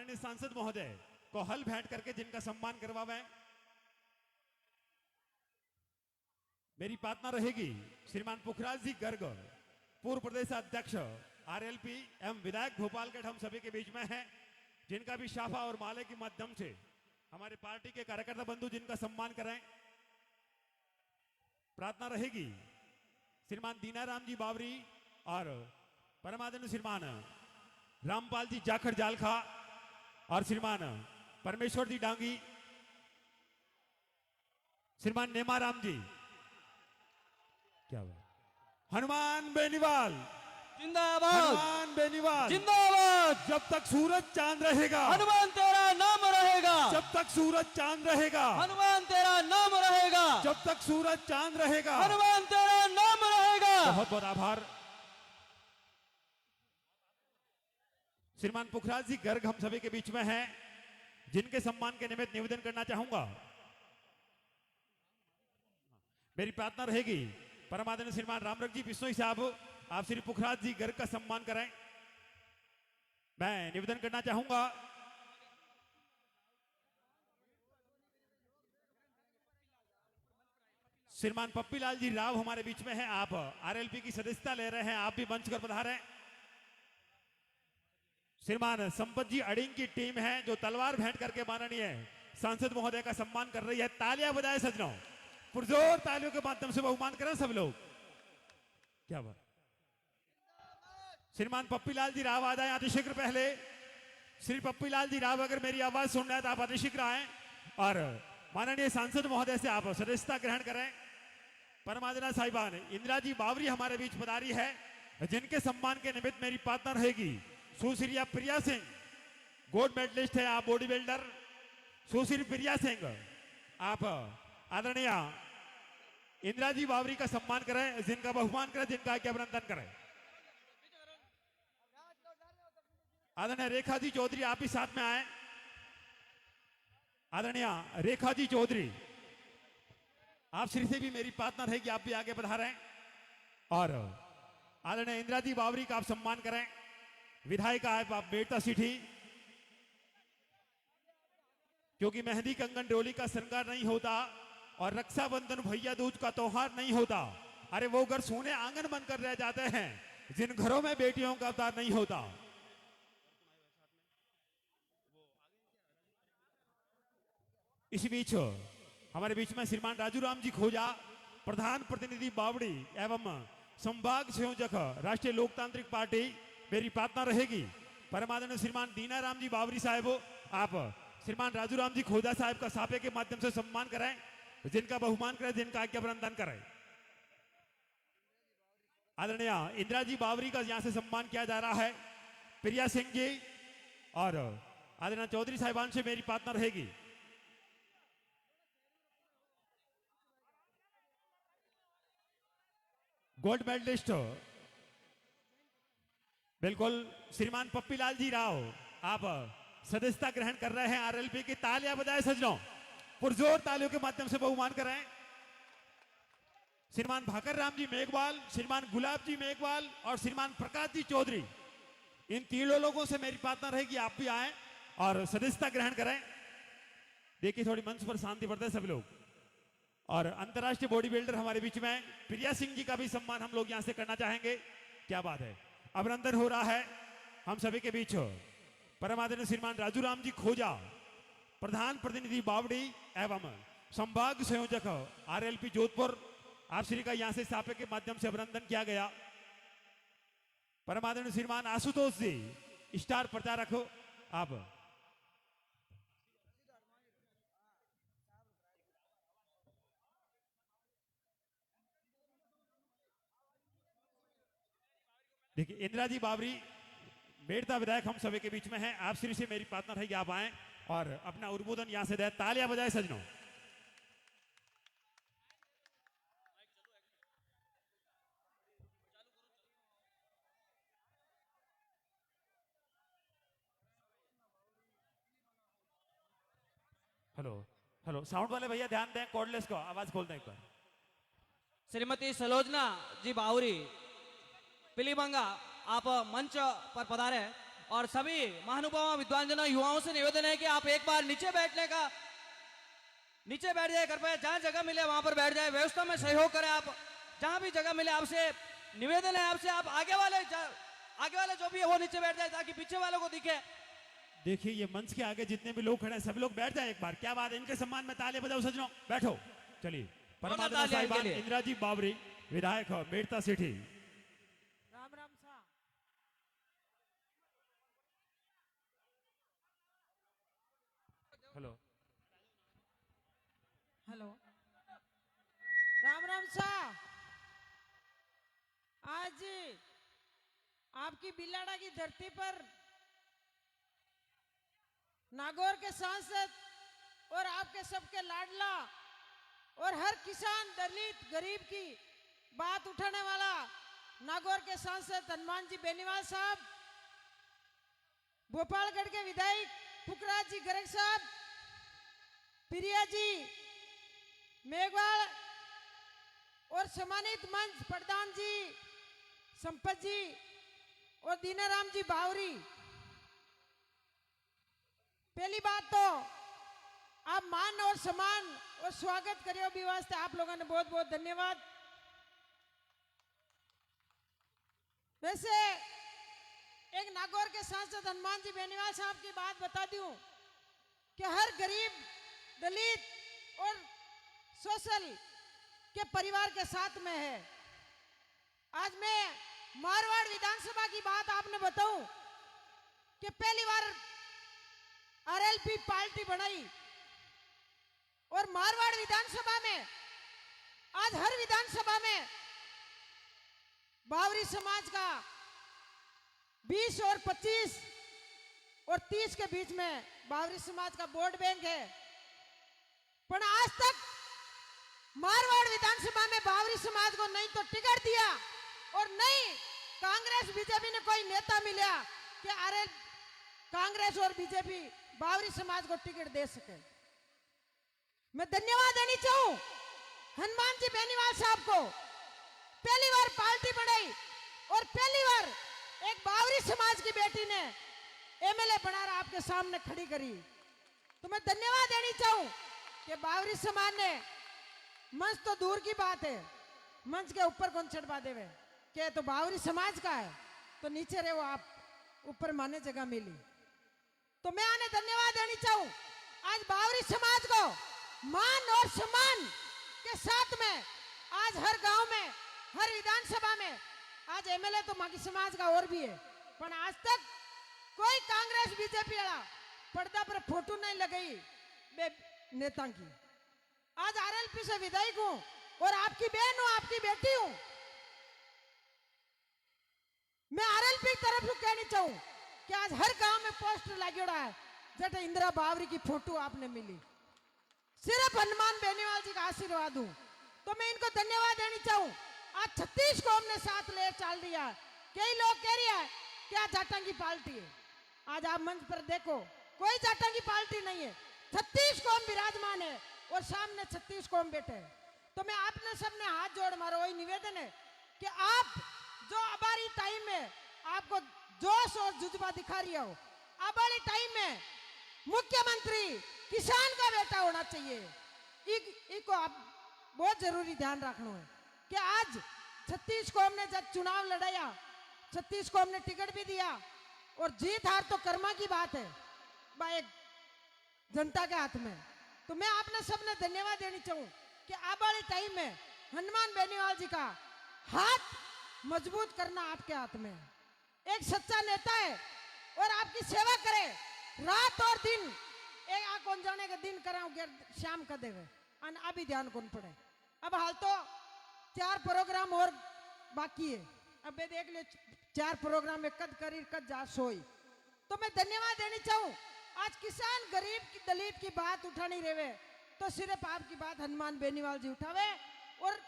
माननीय सांसद महोदय को हल भेंट करके जिनका सम्मान करवावे, मेरी प्रार्थना रहेगी श्रीमान पुखराज जी गर्ग, पूर्व प्रदेश अध्यक्ष आरएलपी एवं विधायक भोपालगढ़ हम सभी के बीच में हैं, जिनका भी शाफा और माले के माध्यम से हमारे पार्टी के कार्यकर्ता बंधु जिनका सम्मान करें। प्रार्थना रहेगी श्रीमान दीनाराम जी बावरी और परमादरणीय श्रीमान रामपाल जी जाखड़ जालखा और श्रीमान परमेश्वर जी डांगी, श्रीमान नेमाराम जी, क्या हुआ, हनुमान बेनीवाल जिंदाबाद, हनुमान बेनीवाल जिंदाबाद। जब तक सूरज चांद रहेगा हनुमान तेरा नाम रहेगा, जब तक सूरज चांद रहेगा हनुमान तेरा नाम रहेगा, जब तक सूरज चांद रहेगा हनुमान तेरा नाम रहेगा। बहुत बहुत आभार। श्रीमान पुखराज जी गर्ग हम सभी के बीच में हैं, जिनके सम्मान के निमित्त निवेदन करना चाहूंगा। मेरी प्रार्थना रहेगी परमादरणीय श्रीमान रामरख जी बिश्नोई साहब, आप श्री पुखराज जी गर्ग का सम्मान करें। मैं निवेदन करना चाहूंगा श्रीमान पप्पीलाल जी राव हमारे बीच में हैं, आप आरएलपी की सदस्यता ले रहे हैं, आप भी मंच पर पधारें। श्रीमान संपत जी अडिंग की टीम है जो तलवार भेंट करके माननीय सांसद महोदय का सम्मान कर रही है। तालियां बजाए सजनों, पुरजोर तालियों के माध्यम से बहुमान करें सब लोग। क्या बात। श्रीमान पप्पीलाल जी राव आ जाए अतिशीघ्र। पहले श्री पप्पीलाल जी राव अगर मेरी आवाज सुन रहे हैं तो आप अतिशीघ्र आए और माननीय सांसद महोदय से आप सदस्यता ग्रहण करें। परमादरणीय साहिबान इंदिरा जी बावरी हमारे बीच पधारी है, जिनके सम्मान के निमित्त मेरी प्रार्थना रहेगी सुश्री प्रिया सिंह, गोल्ड मेडलिस्ट है, आप बॉडी बिल्डर। सुश्री प्रिया सिंह आप आदरणीय इंदिरा जी बावरी का सम्मान करें, जिनका बहुमान करें, जिनका अभिनंदन करें। आदरणीय रेखा जी चौधरी आप भी साथ में आए। आदरणीय रेखा जी चौधरी आप श्री से भी मेरी प्रार्थना रहेगी आप भी आगे पधारें और आदरणीय इंदिरा जी बावरी का आप सम्मान करें। विधायिका आप बेटा सिठी, क्योंकि मेहंदी कंगन डोली का श्रृंगार नहीं होता और रक्षाबंधन भैया दूज का त्योहार नहीं होता, अरे वो घर सोने आंगन बनकर रह जाते हैं जिन घरों में बेटियों का अवतार नहीं होता। इसी बीच हमारे बीच में श्रीमान राजू राम जी खोजा, प्रधान प्रतिनिधि बावड़ी एवं संभाग संयोजक राष्ट्रीय लोकतांत्रिक पार्टी, मेरी प्रार्थना रहेगी परमादरणीय श्रीमान दीनाराम जी बावरी साहब, आप श्रीमान राजू राम जी खोजा साहब का साफे के माध्यम से सम्मान करें, जिनका बहुमान करें, जिनका अभिनंदन करें। आदरणीय इंदिरा जी बावरी का यहां से सम्मान किया जा रहा है। प्रिया सिंह जी और आदरणीय चौधरी साहिबान से मेरी प्रार्थना रहेगी गोल्ड मेडलिस्ट बिल्कुल श्रीमान पप्पीलाल जी राव आप सदस्यता ग्रहण कर रहे हैं आरएलपी की। तालियां बजाए सजनों, पुरजोर तालियों के माध्यम से बहुमान करें। श्रीमान भाकर राम जी मेघवाल, श्रीमान गुलाब जी मेघवाल और श्रीमान प्रकाश जी चौधरी, इन तीनों लोगों से मेरी प्रार्थना रहेगी आप भी आए और सदस्यता ग्रहण करें। देखिए थोड़ी मंच पर शांति बढ़ते सब लोग। और अंतर्राष्ट्रीय बॉडी बिल्डर हमारे बीच में प्रिया सिंह जी का भी सम्मान हम लोग यहां से करना चाहेंगे। क्या बात है, अभिनंदन हो रहा है हम सभी के बीच। परमादरणीय श्रीमान राजू राम जी खोजा, प्रधान प्रतिनिधि बावड़ी एवं संभाग संयोजक आरएलपी जोधपुर, आप श्री का यहां से साफे के माध्यम से अभिनंदन किया गया। परमादरणीय श्रीमान आशुतोष जी स्टार प्रचारक हो, आप देखिए। इंदिरा जी बावरी बेड़ता विधायक हम सभी के बीच में हैं, आप श्री से मेरी प्रार्थना रहेगी आप आए और अपना उद्बोधन यहां से दे। तालियां बजाए सजनों। हेलो हेलो, साउंड वाले भैया ध्यान दें, कॉर्डलेस को आवाज खोल दें एक बार। श्रीमती सलोजना जी बावरी पिलीबंगा आप मंच पर पधारे और सभी महानुभावों विद्वानजनों युवाओं से निवेदन है कि आप एक बार नीचे बैठ जाए कृपया, जहां जगह मिले वहां पर बैठ जाए, व्यवस्था में सहयोग करें आप, जहां भी जगह मिले। आपसे निवेदन है, आपसे आप आगे वाले जो भी है वो नीचे बैठ जाए ताकि पीछे वालों को दिखे। देखिए ये मंच के आगे जितने भी लोग खड़े हैं सब लोग बैठ जाए एक बार। क्या बात है, इनके सम्मान में ताली बजाओ सजनों, बैठो। चलिए परमात्मा तालियां इनके साहिबान लिए। इंदिराजी बावरी विधायक मेड़ता सिटी। राम राम सा। हेलो हेलो राम राम सा। आज आपकी बिलाड़ा की धरती पर नागौर के सांसद और आपके सबके लाडला और हर किसान दलित गरीब की बात उठाने वाला नागौर के सांसद हनुमान जी बेनीवाल साहब, भोपालगढ़ के विधायक पुखराज जी गर्ग साहब, प्रिया जी मेघवाल और सम्मानित मंच प्रधान जी संपत जी और दीनाराम जी बावरी। पहली बात तो आप मान और सम्मान और स्वागत करियो भी वास्ते आप लोगों ने बहुत बहुत धन्यवाद। वैसे एक नागौर के सांसद हनुमान जी बेनीवाल साहब की बात बता दूं कि हर गरीब दलित और सोशल के परिवार के साथ में है। आज मैं मारवाड़ विधानसभा की बात आपने बताऊं कि पहली बार आरएलपी पार्टी बनाई और मारवाड़ विधानसभा में आज हर विधानसभा में बावरी समाज का 20 और 25 और 30 के बीच में बावरी समाज का वोट बैंक है। पर आज तक मारवाड़ विधानसभा में बावरी समाज को नहीं तो टिकट दिया और नहीं कांग्रेस बीजेपी ने कोई नेता मिला कि अरे कांग्रेस और बीजेपी बावरी समाज को टिकट दे सके। मैं धन्यवाद देनी चाहूं हनुमान जी बेनीवाल साहब को। पहली बार पार्टी बनाई और पहली बार एक बावरी समाज की बेटी ने एमएलए बनाकर आपके सामने खड़ी करी, तो मैं धन्यवाद देनी चाहूं कि बावरी समाज ने मंच तो दूर की बात है, मंच के ऊपर कौन चढ़वा देवे कि तो बावरी समाज का है तो नीचे रहे वो आप, ऊपर माने जगह मिली। तो मैं आने धन्यवाद देनी चाहूं आज बावरी समाज को मान और सम्मान के साथ में आज हर गांव में हर विधानसभा में आज एमएलए तो माकी समाज का और भी है, पर आज तक कोई कांग्रेस बीजेपी वाला पर्दा पर फोटो नहीं लगाई बे नेता की। आज आरएलपी से विधायक हूं और आपकी बहन हूं, आपकी बेटी हूं। मैं आरएलपी की तरफ से कहनी चाहूं कि आज हर गांव में पोस्टर लगे है जट इंदिरा बावरी की फोटो आपने मिली। सिर्फ हनुमान बेनीवाल जी का आशीर्वाद हूं, तो मैं इनको धन्यवाद देनी चाहूं। आज 36 को हमने साथ ले चल दिया। कई लोग कह रहे हैं कि आज जाटंगी पार्टी है, आज आप मंच पर देखो कोई जाटंगी पार्टी नहीं है। 36 को हम विराजमान है और सामने 36 को हम बैठे हैं। तो मैं आपने सबने हाथ जोड़ मारो, वही निवेदन है कि आप जो अबारी टाइम में आपको जोश और जुज्बा दिखा रही हो, अबारी टाइम में मुख्यमंत्री किसान का बेटा होना चाहिए। इको आप बहुत जरूरी ध्यान रखना है कि आज 36 को हमने जब चुनाव लड़ाया, 36 को हमने टिकट भी दिया और जीत हार तो कर्मा की बात है भाई जनता के हाथ में। तो मैं आपने सबने धन्यवाद देनी चाहूं कि आने वाले टाइम में हनुमान बेनीवाल जी का हाथ मजबूत करना आपके हाथ में है। एक सच्चा नेता है और आपकी सेवा करे रात और दिन। एक आ कौन जाने के दिन कराओगे शाम का देवे अन अभी ध्यान कौन पड़े। अब हाल तो 4 प्रोग्राम और बाकी है, अब देख ले 4 प्रोग्राम में कद करी कद जा सोई। तो मैं धन्यवाद देनी चाहूं आज किसान गरीब की दलित की बात उठानी रहे तो सिर्फ आपकी बात हनुमान बेनीवाल जी उठावे। और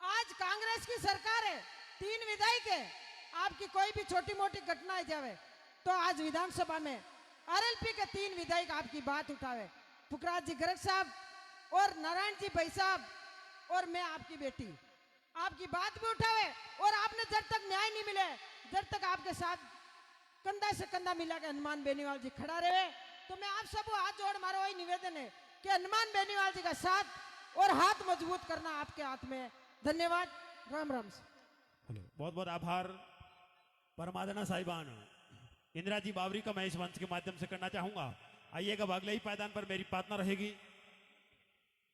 आज कांग्रेस की सरकार है, 3 विधायक है, आपकी कोई भी छोटी मोटी घटना आ जावे तो आज विधानसभा में आरएलपी के 3 विधायक आपकी बात उठावे, पुखराज जी गर्ग साहब और नारायण जी भाई साहब और मैं आपकी बेटी, आपकी बात भी उठावे। और आपने जब तक न्याय नहीं मिले, जब तक आपके साथ कंधा से कंधा मिला के हनुमान बेनीवाल जी खड़ा रहे। तो मैं आप सबको हाथ जोड़ मारो वही निवेदन है कि हनुमान बेनीवाल जी का साथ और हाथ मजबूत करना आपके हाथ में है। धन्यवाद। राम राम। हेलो, बहुत बहुत आभार परमादना साहिबान इंदिरा जी बावरी का मैं इस मंच के माध्यम से करना चाहूंगा। आइएगा, अब अगले ही पायदान पर मेरी पार्टनर रहेगी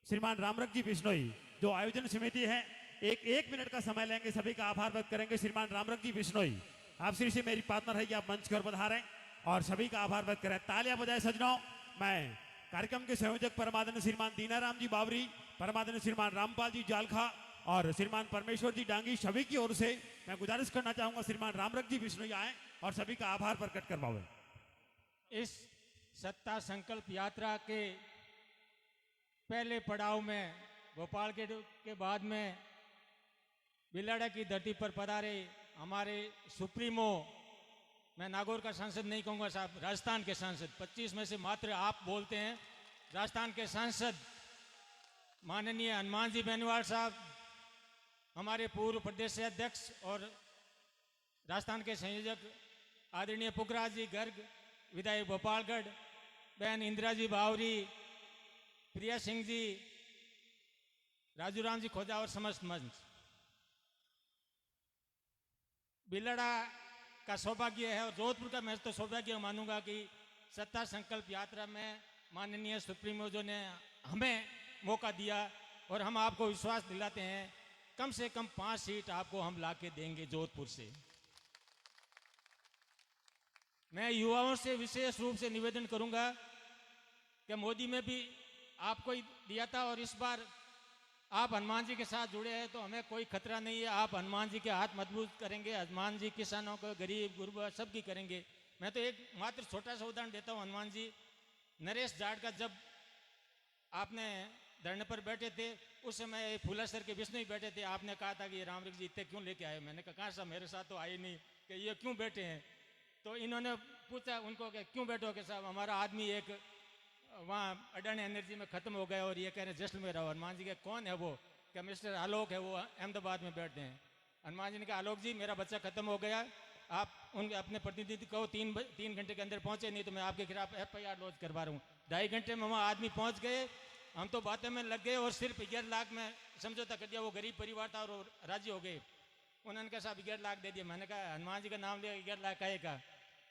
श्रीमान रामरख जी बिश्नोई, जो आयोजन समिति है। एक मिनट का समय लेंगे, सभी का आभार व्यक्त करेंगे। श्रीमान रामरख जी बिश्नोई, आप श्री से मेरी पार्टनर है कि आप मंच की ओर पधारें और सभी का आभार व्यक्त करें। तालियां बजाए सजनों। मैं कार्यक्रम के संयोजक परमादन श्रीमान दीनाराम जी बावरी, परमादन श्रीमान रामपाल जी जालखा और श्रीमान परमेश्वर जी डांगी, सभी की ओर से मैं गुजारिश करना चाहूंगा श्रीमान रामरख जी बिश्नोई आए और सभी का आभार प्रकट करवावे। इस सत्ता संकल्प यात्रा के पहले पड़ाव में भोपाल के बाद में बिलाड़ा की धरती पर पधारे हमारे सुप्रीमो, मैं नागौर का सांसद नहीं कहूँगा साहब, राजस्थान के सांसद, 25 में से मात्र आप बोलते हैं, राजस्थान के सांसद माननीय हनुमान जी बेनीवाल साहब, हमारे पूर्व प्रदेश अध्यक्ष और राजस्थान के संयोजक आदरणीय पुखराज जी गर्ग, विधायक भोपालगढ़, बहन इंदिरा जी बावरी, प्रिया सिंह जी, राजू राम जी खोजा और समस्त मंच। बिलड़ा का सौभाग्य है और जोधपुर का मैं तो सौभाग्य मानूंगा कि सत्ता संकल्प यात्रा में माननीय सुप्रीमो जो ने हमें मौका दिया और हम आपको विश्वास दिलाते हैं कम से कम 5 सीट आपको हम ला के देंगे जोधपुर से। मैं युवाओं से विशेष रूप से निवेदन करूंगा कि मोदी में भी आपको ही दिया था और इस बार आप हनुमान जी के साथ जुड़े हैं तो हमें कोई खतरा नहीं है। आप हनुमान जी के हाथ मजबूत करेंगे, हनुमान जी किसानों को, गरीब गुरबा सबकी करेंगे। मैं तो एक मात्र छोटा सा उदाहरण देता हूँ। हनुमान जी नरेश जाट का जब आपने धरने पर बैठे थे उस समय फूलासर के विष्णु ही बैठे थे, आपने कहा था कि ये रामरख जी इतने क्यों लेके आए। मैंने कहा साहब मेरे साथ तो आए नहीं, कि ये क्यों बैठे हैं। तो इन्होंने पूछा उनको कि क्यों बैठो के साहब, हमारा आदमी एक वहाँ अडानी एनर्जी में ख़त्म हो गया और ये कह रहे जैसलमेर रहो। हनुमान जी के कौन है वो, क्या मिस्टर आलोक है, वो अहमदाबाद में बैठते हैं। हनुमान जी ने कहा आलोक जी मेरा बच्चा ख़त्म हो गया, आप उनके अपने प्रतिनिधि को 3 घंटे के अंदर पहुँचे नहीं तो मैं आपके खिलाफ FIR लॉन्च करवा रहा हूँ। 2.5 घंटे में वहाँ आदमी पहुँच गए, हम तो बातें में लग गए और सिर्फ 11 लाख में समझौता कर दिया। वो गरीब परिवार था और राजी हो गए। उन्होंने कहा साहब 11 लाख दे दिया। मैंने कहा हनुमान जी का नाम लिया, 11 लाख आएगा।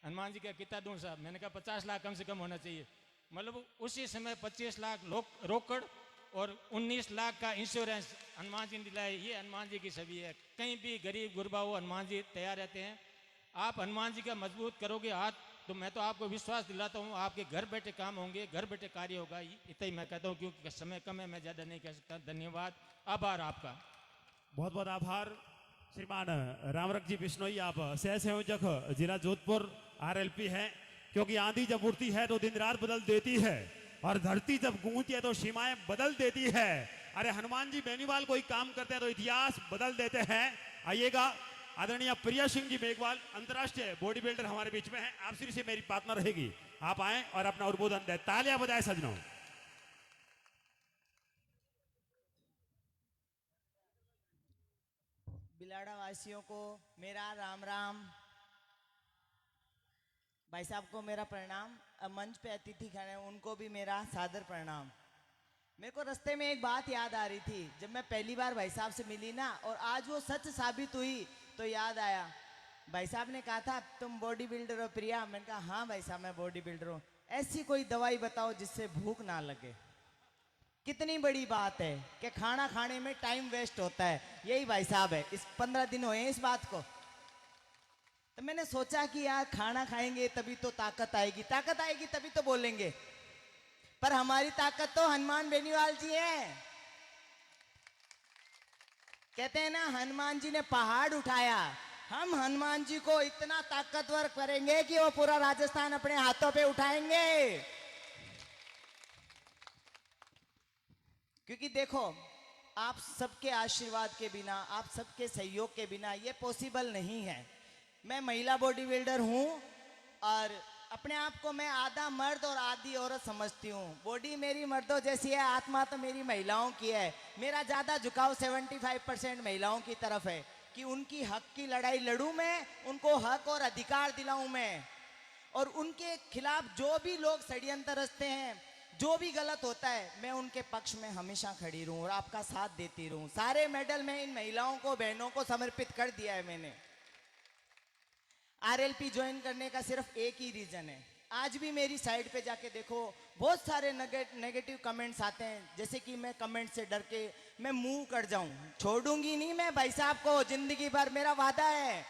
हनुमान जी का कितना दूँ साहब, मैंने कहा 50 लाख कम से कम होना चाहिए। मतलब उसी समय 25 लाख रोकड़ और 19 लाख का इंश्योरेंस हनुमान जी ने दिलाए। ये हनुमान जी की छवि है। कहीं भी गरीब गुरबा हो हनुमान जी तैयार रहते हैं। आप हनुमान जी का मजबूत करोगे हाथ तो मैं तो आपको विश्वास दिलाता हूँ आपके घर बैठे काम होंगे, घर बैठे कार्य होगा। इतना ही मैं कहता हूँ क्योंकि समय कम है, मैं ज़्यादा नहीं कह सकता। धन्यवाद, आभार आपका। बहुत बहुत आभार श्रीमान रामरख जी बिश्नोई, आप सह संयोजक जिला जोधपुर RLP है। क्योंकि आंधी जब उड़ती है तो दिन रात बदल देती है और धरती जब गूंजती है तो सीमाएं बदल देती है। अरे हनुमान जी बेनीवाल कोई काम करते हैं तो इतिहास बदल देते हैं। आइएगा, आदरणीय प्रिया सिंह जी मेघवाल अंतर्राष्ट्रीय बॉडी बिल्डर हमारे बीच में है, आप श्री से मेरी पार्टनर रहेगी, आप आए और अपना उद्बोधन दें। तालियां बजाए सजनों। बिलाड़ा वासियों को मेरा राम राम, भाई साहब को मेरा प्रणाम, मंच पे अतिथि खड़े हैं उनको भी मेरा सादर प्रणाम। मेरे को रास्ते में एक बात याद आ रही थी जब मैं पहली बार भाई साहब से मिली ना, और आज वो सच साबित हुई तो याद आया। भाई साहब ने कहा था तुम बॉडी बिल्डर हो प्रिया, मैंने कहा हाँ भाई साहब मैं बॉडी बिल्डर हूँ। ऐसी कोई दवाई बताओ जिससे भूख ना लगे। कितनी बड़ी बात है कि खाना खाने में टाइम वेस्ट होता है, यही भाई साहब है। इस 15 दिन हुए इस बात को, तो मैंने सोचा कि यार खाना खाएंगे तभी तो ताकत आएगी, ताकत आएगी तभी तो बोलेंगे। पर हमारी ताकत तो हनुमान बेनीवाल जी है। कहते हैं ना हनुमान जी ने पहाड़ उठाया, हम हनुमान जी को इतना ताकतवर करेंगे कि वो पूरा राजस्थान अपने हाथों पे उठाएंगे। क्योंकि देखो आप सबके आशीर्वाद के बिना, आप सबके सहयोग के बिना ये पॉसिबल नहीं है। मैं महिला बॉडी बिल्डर हूँ और अपने आप को मैं आधा मर्द और आधी औरत समझती हूँ। बॉडी मेरी मर्दों जैसी है, आत्मा तो मेरी महिलाओं की है। मेरा ज़्यादा झुकाव 75% महिलाओं की तरफ है। कि उनकी हक की लड़ाई लड़ूं मैं, उनको हक और अधिकार दिलाऊं मैं, और उनके खिलाफ जो भी लोग षड्यंत्र रचते हैं, जो भी गलत होता है, मैं उनके पक्ष में हमेशा खड़ी रहूं और आपका साथ देती रहूं। सारे मेडल मैं इन महिलाओं को, बहनों को समर्पित कर दिया है मैंने। आरएलपी ज्वाइन करने का सिर्फ एक ही रीजन है। आज भी मेरी साइड पे जाके देखो, बहुत सारे नेगेटिव कमेंट्स आते हैं, जैसे कि मैं कमेंट से डर के मैं मूव कर जाऊं। छोड़ूंगी नहीं मैं भाई साहब को जिंदगी भर, मेरा वादा है।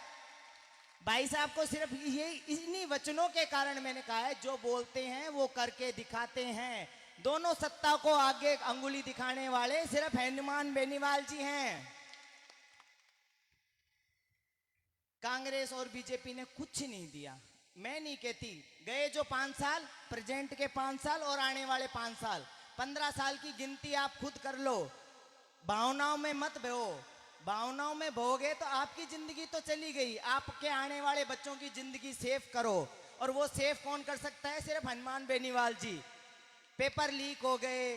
भाई साहब को सिर्फ ये इन्हीं वचनों के कारण मैंने कहा है, जो बोलते हैं वो करके दिखाते हैं। दोनों सत्ता को आगे अंगुली दिखाने वाले सिर्फ हनुमान बेनीवाल जी हैं। कांग्रेस और बीजेपी ने कुछ नहीं दिया। मैं नहीं कहती, गए जो 5 साल, प्रेजेंट के 5 साल और आने वाले 5 साल, 15 साल की गिनती आप खुद कर लो। भावनाओं में मत बहो। भावनाओं में बहोगे तो आपकी जिंदगी तो चली गई, आपके आने वाले बच्चों की जिंदगी सेफ करो। और वो सेफ कौन कर सकता है? सिर्फ हनुमान बेनीवाल जी। पेपर लीक हो गए,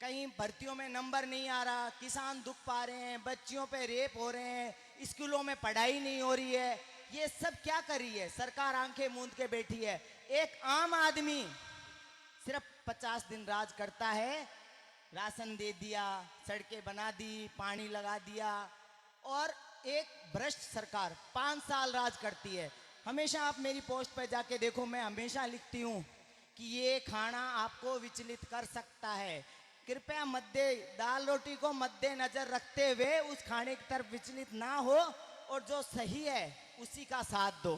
कहीं भर्तियों में नंबर नहीं आ रहा, किसान दुख पा रहे हैं, बच्चियों पे रेप हो रहे हैं, स्कूलों में पढ़ाई नहीं हो रही है, ये सब क्या कर रही है? सरकार आंखें मूंद के बैठी है। एक आम आदमी सिर्फ 50 दिन राज करता है, राशन दे दिया, सड़कें बना दी, पानी लगा दिया, और एक भ्रष्ट सरकार 5 साल राज करती है। हमेशा आप मेरी पोस्ट पर जाके देखो, मैं हमेशा लिखती हूँ कि ये खाना आपको विचलित कर सकता है। कृपया दाल रोटी को मद्देनजर रखते हुए उस खाने की तरफ विचलित ना हो, और जो सही है उसी का साथ दो।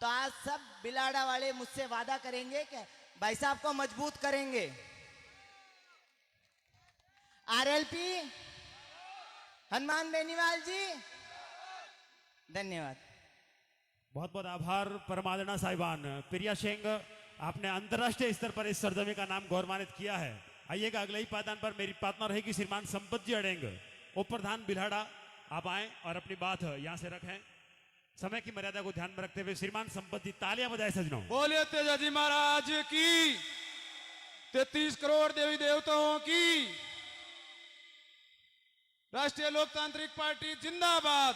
तो आज सब बिलाड़ा वाले मुझसे वादा करेंगे कि भाई साहब को मजबूत करेंगे। आरएलपी, हनुमान बेनीवाल जी, धन्यवाद। बहुत बहुत आभार परमादरणा साहिबान। प्रिया सिंह, आपने अंतर्राष्ट्रीय स्तर पर इस सरजमी का नाम गौरवान्वित किया है। आइएगा अगले ही पायदान पर मेरी पार्टनर रहेगी श्रीमान संपत जी अडेंग, उप प्रधान बिल्हाड़ा। आप आए और अपनी बात यहां से रखें। समय की मर्यादा को ध्यान में रखते हुए श्रीमान संपत जी, तालियां बजाए सजनों। बोलिए तेजाजी महाराज की, 33 करोड़ देवी देवताओं की, राष्ट्रीय लोकतांत्रिक पार्टी जिंदाबाद,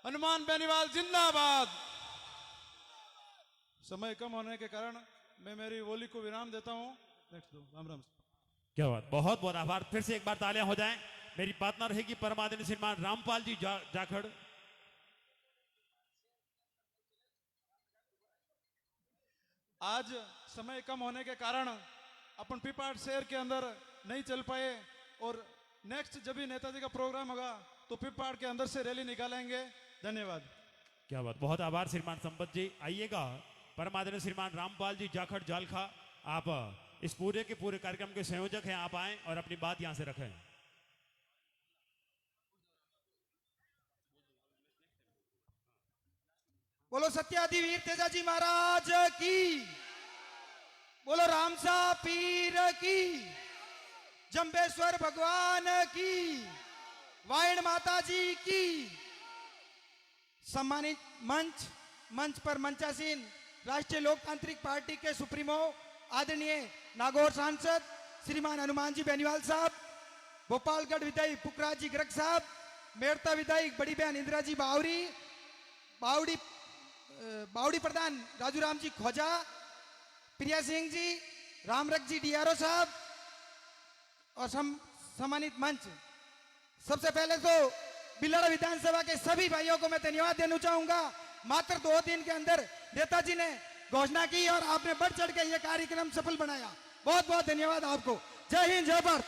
हनुमान बेनीवाल जिंदाबाद। समय कम होने के कारण मैं मेरी बोली को विराम देता हूं। नेक्स्ट दो, राम राम। क्या बात, बहुत बहुत आभार। फिर से एक बार तालियां हो जाएं। मेरी पार्टनर रहेगी परमादरणीय श्रीमान रामपाल जी जाखड़। आज समय कम होने के कारण अपन पिपाट शहर के अंदर नहीं चल पाए, और नेक्स्ट जब भी नेताजी का प्रोग्राम होगा तो पिपाट के अंदर से रैली निकालेंगे। धन्यवाद। क्या बात, बहुत आभार श्रीमान संपत जी। आइएगा परमादरणीय श्रीमान रामपाल जी जाखड़ जालखा, आप इस पूरे के पूरे कार्यक्रम के संयोजक हैं। आप आए और अपनी बात यहां से रखें। बोलो सत्याधिवीर तेजाजी महाराज की, बोलो रामसा पीर की, जंबेश्वर भगवान की, वायण माता जी की। सम्मानित मंच पर मंचासीन राष्ट्रीय लोकतांत्रिक पार्टी के सुप्रीमो आदरणीय नागौर सांसद श्रीमान हनुमान जी बेनीवाल साहब, भोपालगढ़ विधायक पुखराज जी गर्ग साहब, मेड़ता विधायक बड़ी बहन इंदिरा जी बावड़ी प्रधान राजू राम जी खोजा, प्रिया सिंह जी, रामरख जी डीआरओ साहब, और सम्मानित मंच। सबसे पहले तो बिलाड़ा विधानसभा के सभी भाइयों को मैं धन्यवाद देना चाहूंगा। मात्र 2 दिन के अंदर नेताजी ने घोषणा की और आपने बढ़ चढ़ के यह कार्यक्रम सफल बनाया। बहुत बहुत धन्यवाद आपको। जय हिंद, जय भारत।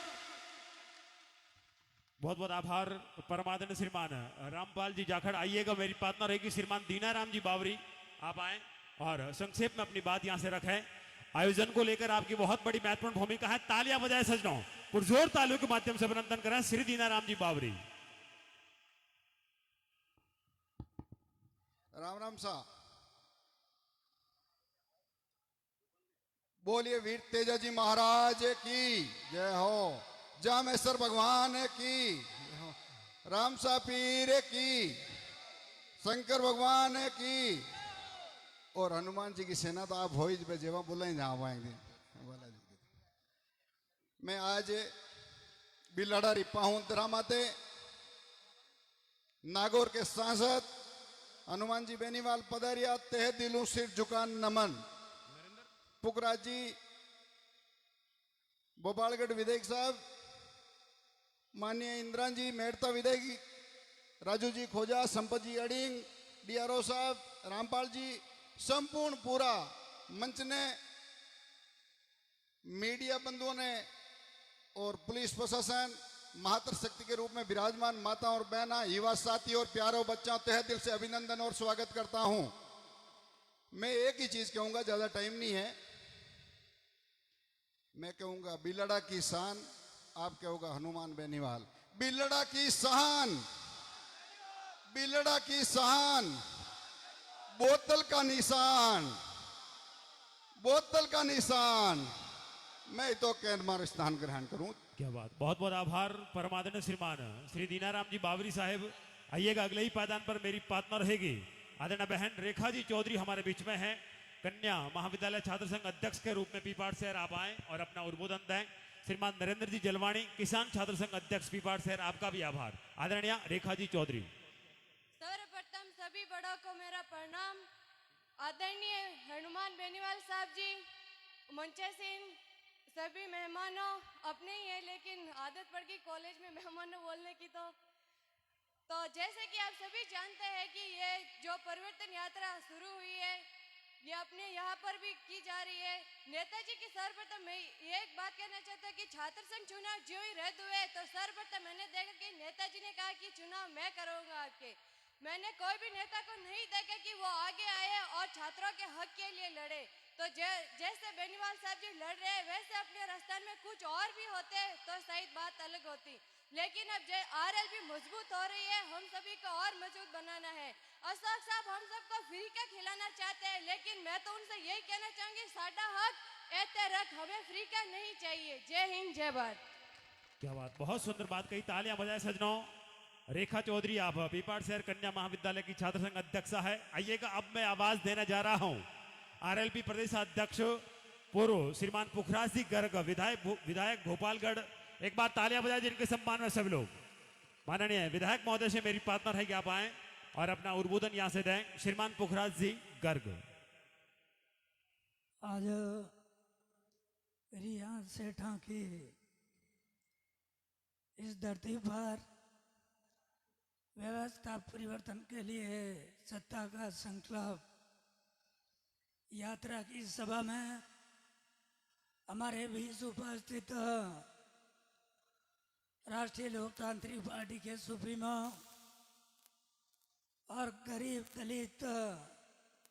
बहुत बहुत आभार परमादरणीय श्रीमान रामपाल जी जाखड़। आइएगा मेरी पार्टनर रहेगी श्रीमान दीनाराम जी बावरी, आप आए और संक्षेप में अपनी बात यहां से रखें। आयोजन को लेकर आपकी बहुत बड़ी महत्वपूर्ण भूमिका है। तालियां बजाए सजनों, पुरजोर तालियों के माध्यम से अभिनंदन करें श्री दीनाराम जी बावरी। राम राम सा। बोलिए वीर तेजाजी महाराज की जय हो, जामेश्वर भगवान की, रामसा पीर की, शंकर भगवान की, और हनुमान जी की सेना तो आप हो ही पे जेवा बोला ही जहाँ आएंगे। मैं आज बिलाड़ा रिपा हूं दरामाते नागौर के सांसद हनुमान जी बेनीवाल पधारिया, तहे दिलों सिर झुका नमन। पुखराज जी, भोपालगढ़ विधायक साहब, माननीय इंदिरा जी मेड़ता विधायक, राजू जी खोजा, संपत जी अडिंग, डीआरओ साहब, रामपाल जी, संपूर्ण पूरा मंच ने, मीडिया बंधुओं ने और पुलिस प्रशासन, महातर शक्ति के रूप में विराजमान माता और बहना, युवा साथी और प्यारों बच्चों, तहे दिल से अभिनंदन और स्वागत करता हूं। मैं एक ही चीज कहूंगा, ज्यादा टाइम नहीं है। मैं कहूंगा बिलड़ा की शान, आप कहोगा हनुमान बेनीवाल। बिलड़ा की शान, बिलड़ा की शान, बोतल का निशान, बोतल का निशान। मैं तो कैनमार स्थान ग्रहण करूं। क्या बात, बहुत बहुत आभार परमादरणीय श्रीमान श्री दीनाराम जी बावरी साहब। आइएगा, अगले ही पायदान पर मेरी पार्टनर रहेगी आदरणीय बहन रेखा जी चौधरी हमारे बीच में है। कन्या महाविद्यालय छात्र संघ अध्यक्ष के रूप में पीपाट शहर आप आए और अपना उद्बोधन दें। श्रीमान नरेंद्र जी जलवाणी, किसान छात्र संघ अध्यक्ष पीपाट शहर, आपका भी आभार। आदरणीय रेखा जी चौधरी। सर्वप्रथम सभी बड़ों को मेरा प्रणाम। आदरणीय हनुमान बेनीवाल साहब जी, मंचे सिंह, सभी मेहमानों, अपने ही है लेकिन आदत पड़ गई कॉलेज में मेहमानों बोलने की। तो जैसे कि आप सभी जानते हैं कि ये जो परिवर्तन यात्रा शुरू हुई है, ये अपने यहाँ पर भी की जा रही है। नेताजी की सर्वप्रथम मैं ये एक बात कहना चाहता हूँ कि छात्र संघ चुनाव जो ही रद्द हुए तो सर्वप्रथम मैंने देखा कि नेताजी ने कहा कि चुनाव मैं करूँगा आपके। मैंने कोई भी नेता को नहीं देखा कि वो आगे आए और छात्रों के हक के लिए लड़े। तो जैसे बेनीवाल साहब जी लड़ रहे हैं, वैसे अपने राजस्थान में कुछ और भी होते तो शायद बात अलग होती। लेकिन अब आरएलपी मजबूत हो रही है, हम सभी को और मजबूत बनाना है। अशोक साहब हम सबको फ्री का खिलाना चाहते हैं, लेकिन मैं तो उनसे यही कहना चाहूंगी, साडा हक ऐते रख, हमें फ्री का नहीं चाहिए। जय हिंद, जय भारत। क्या बात, बहुत सुंदर बात कही, तालियां बजाए सजनों। रेखा चौधरी आप पीपाट शहर कन्या महाविद्यालय की छात्र संघ अध्यक्षा है। आइएगा, अब मैं आवाज देने जा रहा हूं आरएलपी प्रदेश अध्यक्ष पूर्व श्रीमान पुखराज जी गर्ग, विधायक भोपालगढ़। एक बार तालियां बजाए जिनके सम्मान में सब लोग। माननीय विधायक महोदय से मेरी प्रार्थना है कि आप आए और अपना उद्बोधन यहां से दें। श्रीमान पुखराज जी गर्ग। आज रिया सेठा की इस धरती पर व्यवस्था परिवर्तन के लिए सत्ता का संकल्प यात्रा की सभा में हमारे बीच उपस्थित राष्ट्रीय लोकतांत्रिक पार्टी के सुप्रीमो और गरीब दलित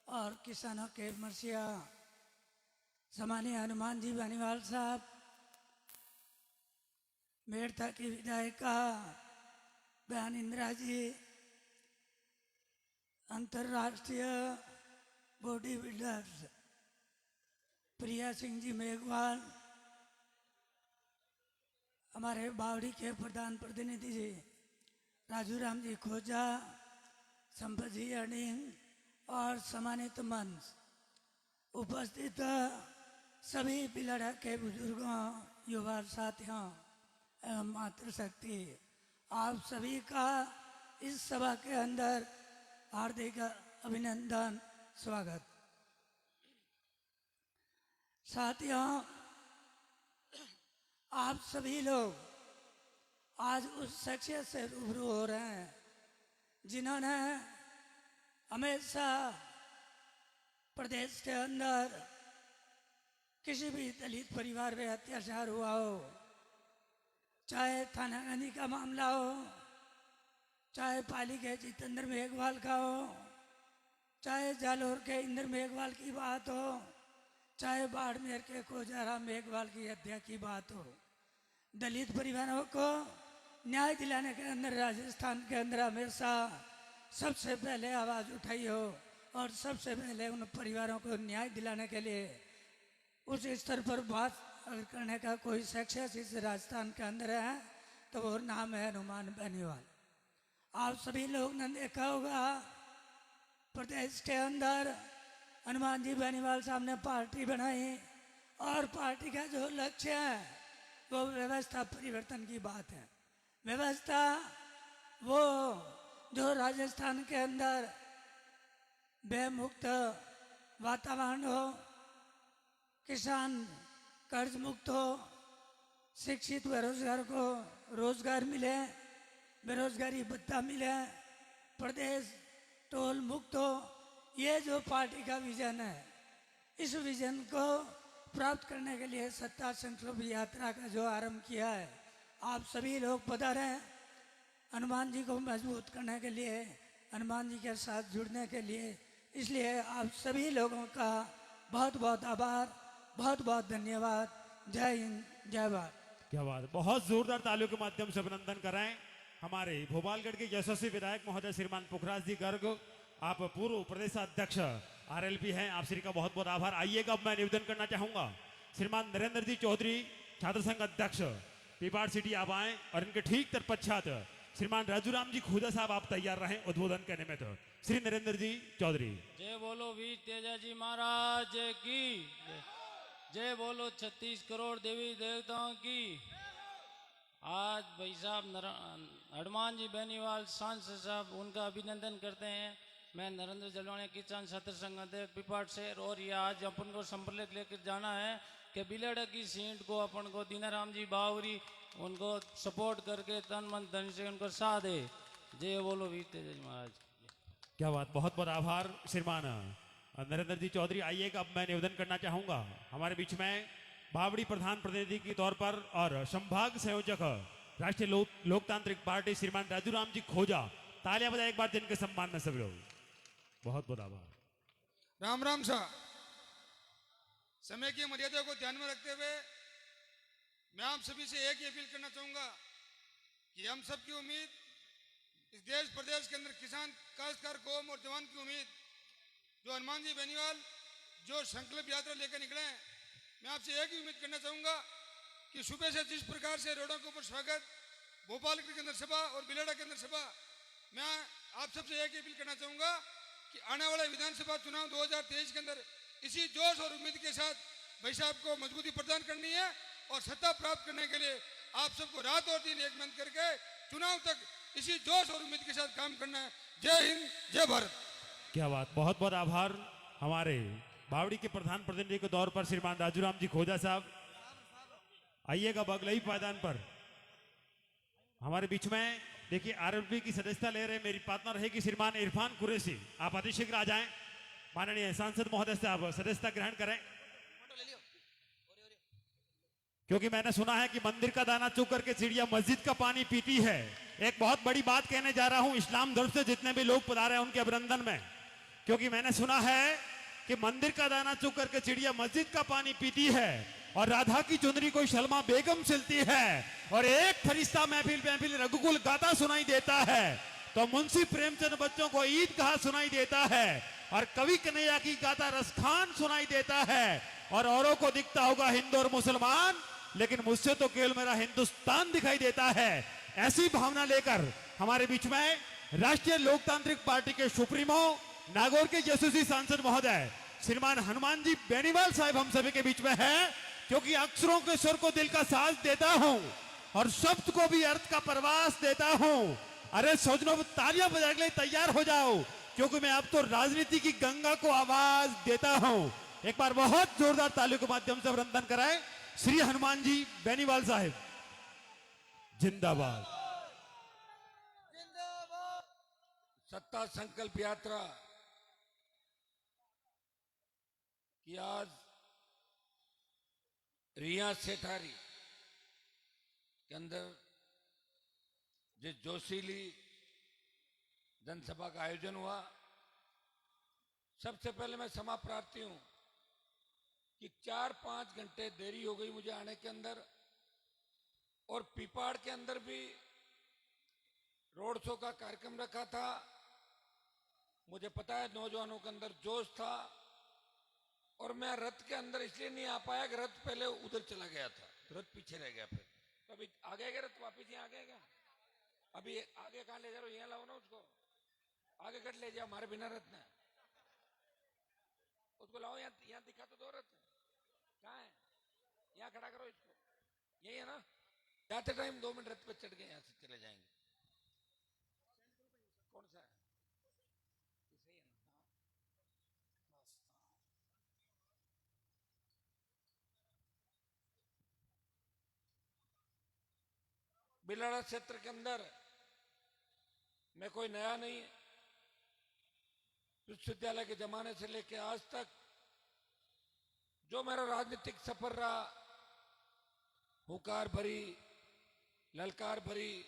और किसानों के मसीहा सम्मानीय हनुमान जी बेनीवाल साहब, मेड़ता की विधायिका बहन इंदिरा जी, अंतर्राष्ट्रीय बॉडी बिल्डर्स प्रिया सिंह जी मेघवाल, हमारे बावड़ी के प्रधान प्रतिनिधि जी राजू राम जी खोजा, संपत जी अडिंग और सम्मानित मंच, उपस्थित सभी बिलड़ा के बुजुर्गों, युवा साथियों एवं मातृशक्ति, आप सभी का इस सभा के अंदर हार्दिक अभिनंदन, स्वागत। साथियों, आप सभी लोग आज उस शख्सियत से रूबरू हो रहे हैं जिन्होंने हमेशा प्रदेश के अंदर किसी भी दलित परिवार में अत्याचार हुआ हो, चाहे थाना गांधी का मामला हो, चाहे पाली के जितेंद्र मेघवाल का हो, चाहे जालोर के इंद्र मेघवाल की बात हो, चाहे बाड़मेर के कोजाराम मेघवाल की हत्या की बात हो, दलित परिवारों को न्याय दिलाने के अंदर राजस्थान के अंदर हमेशा सबसे पहले आवाज उठाई हो और सबसे पहले उन परिवारों को न्याय दिलाने के लिए उस स्तर पर बात अगर करने का कोई शख्सियत इस राजस्थान के अंदर है तो वो नाम है हनुमान बेनीवाल। आप सभी लोग ने देखा होगा प्रदेश के अंदर हनुमान जी बेनीवाल साहब ने पार्टी बनाई और पार्टी का जो लक्ष्य है वो व्यवस्था परिवर्तन की बात है। व्यवस्था वो जो राजस्थान के अंदर भयमुक्त वातावरण हो, किसान कर्ज मुक्त हो, शिक्षित बेरोजगार को रोजगार मिले, बेरोजगारी भत्ता मिले, प्रदेश टोल मुक्त हो, ये जो पार्टी का विजन है, इस विजन को प्राप्त करने के लिए सत्ता संकल्प यात्रा का जो आरंभ किया है, आप सभी लोग पधारे। हनुमान जी को मजबूत करने के लिए, हनुमान जी के साथ जुड़ने के लिए, इसलिए आप सभी लोगों का बहुत बहुत आभार, बहुत बहुत धन्यवाद। जय हिंद, जय भारत। क्या बात है। बहुत जोरदार तालियों के माध्यम से अभिनंदन कराएं हमारे भोपालगढ़ के यशस्वी विधायक महोदय श्रीमान पुखराज जी गर्ग। आप पूर्व प्रदेशाध्यक्ष आरएलपी हैं, आप श्री का बहुत बहुत आभार। आइएगा, अब मैं निवेदन करना चाहूंगा श्रीमान नरेंद्र जी चौधरी छात्र संघ अध्यक्ष पीपाड़ सिटी आप आए, और इनके ठीक तत्पश्चात श्रीमान राजूराम जी खुदा साहब आप तैयार रहें उद्बोधन करने में। तो श्री नरेंद्र जी चौधरी। जय बोलो वीर तेजा जी महाराज की, जय बोलो 36 करोड़ देवी देवताओं की। आज भाई साहब हनुमान जी बेनीवाल सांसद साहब, उनका अभिनंदन करते हैं। मैं नरेंद्र जलवाणी किसान छात्र संघ अध्यक्ष पिपाट शहर, और ये आज अपन को संपर्क लेकर जाना है कि बिलड़ा की सीट को अपन को दीनाराम जी बावरी उनको सपोर्ट करके तन मन धन से उनको साथ दे। जय बोलो वीर तेजा जी महाराज। क्या बात, बहुत बहुत आभार श्रीमान नरेंद्र जी चौधरी। आइएगा, अब मैं निवेदन करना चाहूंगा हमारे बीच में बावड़ी प्रधान प्रतिनिधि के तौर पर और संभाग संयोजक राष्ट्रीय लोकतांत्रिक पार्टी श्रीमान राजूराम जी खोजा। तालियां बजाए एक बार जिनके सम्मान में सभी लोग। बहुत बहुत आभार। राम राम सा। समय की मर्यादा को ध्यान में रखते हुए मैं आप सभी से एक ही अपील करना चाहूंगा कि हम सब की उम्मीद, इस देश प्रदेश के अंदर किसान काश्तकार कौम और जवान की उम्मीद, जो हनुमान जी बेनीवाल जो संकल्प यात्रा लेकर निकले हैं, मैं आपसे एक ही उम्मीद करना चाहूंगा कि सुबह से जिस प्रकार से रोडों के ऊपर स्वागत, भोपालगढ़ के अंदर सभा और बिलेड़ा के अंदर सभा, मैं आप सबसे एक ही अपील करना चाहूंगा कि आने वाले विधानसभा चुनाव 2023 के अंदर इसी जोश और उम्मीद के साथ भाई साहब को मजबूती प्रदान करनी है, और सत्ता प्राप्त करने के लिए आप सबको रात और दिन एक मंथ करके चुनाव तक इसी जोश और उम्मीद के साथ काम करना है। जय हिंद, जय भारत। क्या बात, बहुत बहुत आभार हमारे बावड़ी के प्रधान प्रतिनिधि के तौर पर श्रीमान राजूराम जी खोजा साहब। आइएगा बगलई पायदान पर हमारे बीच में। देखिए आरएलपी की सदस्यता ले रहे मेरी पार्टनर रहेगी श्रीमान इरफान कुरैशी। आप अतिशीघ्र आ जाएं। माननीय सांसद महोदय से आप सदस्यता ग्रहण करें, क्योंकि मैंने सुना है कि मंदिर का दाना चुग करके चिड़िया मस्जिद का पानी पीती है। एक बहुत बड़ी बात कहने जा रहा हूं इस्लाम धर्म से जितने भी लोग पधारे हैं उनके अभिनंदन में, क्योंकि मैंने सुना है कि मंदिर का दाना चुग करके चिड़िया मस्जिद का पानी पीती है, और राधा की चुनरी को शलमा बेगम सिलती है, और एक फरिश्ता महफिल महफिल रघुकुल गाता सुनाई देता है, तो मुंशी प्रेमचंद बच्चों को ईद कहा सुनाई देता है, और कवि कन्हैया की गाता रसखान सुनाई देता है, और औरों को दिखता होगा हिंदू और मुसलमान, लेकिन मुझसे तो केवल मेरा हिंदुस्तान दिखाई देता है। ऐसी भावना लेकर हमारे बीच में राष्ट्रीय लोकतांत्रिक पार्टी के सुप्रीमो नागौर के यशस्वी सांसद महोदय श्रीमान हनुमान जी बेनीवाल साहब हम सभी के बीच में है, क्योंकि अक्षरों के स्वर को दिल का साज देता हूं और शब्द को भी अर्थ का प्रवास देता हूं। अरे सौजनों, तालियां बजाने के लिए तैयार हो जाओ, क्योंकि मैं अब तो राजनीति की गंगा को आवाज देता हूं। एक बार बहुत जोरदार तालियों के माध्यम से अभिनंदन कराएं श्री हनुमान जी बेनीवाल साहब। जिंदाबाद। सत्ता संकल्प यात्रा की आज रिया सेठारी के अंदर जिस जोशीली जनसभा का आयोजन हुआ, सबसे पहले मैं क्षमा प्रार्थी हूं कि 4-5 घंटे देरी हो गई मुझे आने के अंदर, और पीपाड़ के अंदर भी रोड शो का कार्यक्रम रखा था। मुझे पता है नौजवानों के अंदर जोश था, और मैं रथ के अंदर इसलिए नहीं आ पाया कि रथ पहले उधर चला गया था, तो रथ पीछे रह गया। फिर तो अभी आ गया रथ वापिस यहाँ आ गया। अभी आगे कहाँ ले जा रहे हो? यहाँ लाओ ना उसको, आगे कट ले जाओ, हमारे बिना रथ ना उसको लाओ। यहाँ दिखा तो दो रथ कहाँ है, यहाँ खड़ा करो इसको, यही है ना। जाते टाइम 2 मिनट रथ पे चढ़ के यहाँ से चले जाएंगे। कौन बिलाड़ा क्षेत्र के अंदर मैं कोई नया नहीं है। विश्वविद्यालय के जमाने से लेकर आज तक जो मेरा राजनीतिक सफर रहा, हुंकार भरी, ललकार भरी,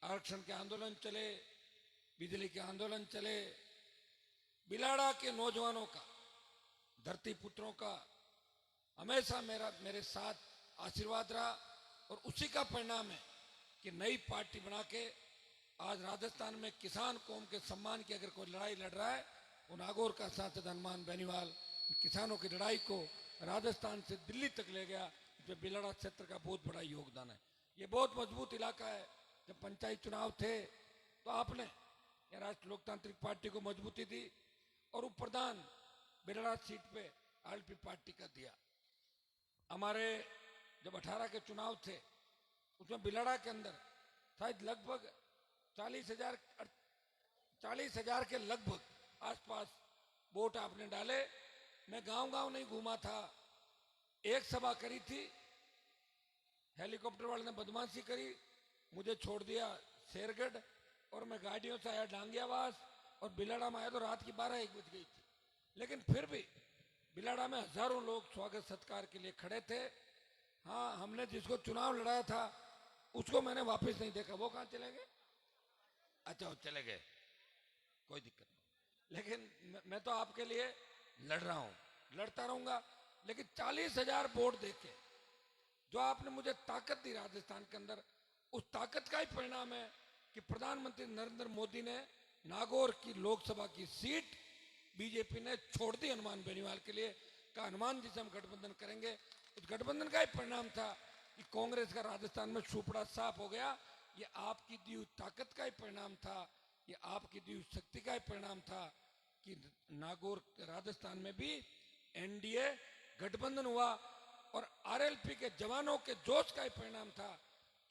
आरक्षण के आंदोलन चले, बिजली के आंदोलन चले, बिलाड़ा के नौजवानों का, धरती पुत्रों का हमेशा मेरे साथ आशीर्वाद रहा। और उसी का परिणाम है कि नई पार्टी बना के आज राजस्थान में किसान कौम के सम्मान की अगर कोई लड़ाई लड़ रहा है, वो नागौर का सांसद हनुमान बेनीवाल किसानों की लड़ाई को राजस्थान से दिल्ली तक ले गया। इसमें बिलाड़ा क्षेत्र का बहुत बड़ा योगदान है। ये बहुत मजबूत इलाका है। जब पंचायत चुनाव थे तो आपने राष्ट्रीय लोकतांत्रिक पार्टी को मजबूती दी और उप प्रधान बिलाड़ा सीट पे आरएलपी पार्टी का दिया। हमारे जब 18 के चुनाव थे उसमें बिलाड़ा के अंदर शायद लगभग 40,000 के लगभग आसपास वोट आपने डाले। मैं गांव-गांव नहीं घूमा था, एक सभा करी थी, हेलीकॉप्टर वाले ने बदमाशी करी, मुझे छोड़ दिया शेरगढ़ और मैं गाड़ियों से आया डांगियावास और बिलाड़ा में आया तो रात की 12-1 बज गई थी। लेकिन फिर भी बिलाड़ा में हजारों लोग स्वागत सत्कार के लिए खड़े थे। हाँ, हमने जिसको चुनाव लड़ाया था उसको मैंने वापस नहीं देखा। वो कहाँ चले गए? अच्छा, वो चले गए, कोई दिक्कत नहीं। लेकिन मैं तो आपके लिए लड़ रहा हूं, लड़ता रहूंगा। लेकिन 40,000 वोट देके जो आपने मुझे ताकत दी राजस्थान के अंदर, उस ताकत का ही परिणाम है कि प्रधानमंत्री नरेंद्र मोदी ने नागौर की लोकसभा की सीट बीजेपी ने छोड़ दी हनुमान बेनीवाल के लिए। कहा हनुमान जी से हम गठबंधन करेंगे। उस गठबंधन का ही परिणाम था कि कांग्रेस का राजस्थान में सुपड़ा साफ हो गया। ये आपकी दी हुई ताकत का ही परिणाम था, ये आपकी दी हुई शक्ति का ही परिणाम था कि नागौर राजस्थान में भी एनडीए गठबंधन हुआ। और आरएलपी के जवानों के जोश का ही परिणाम था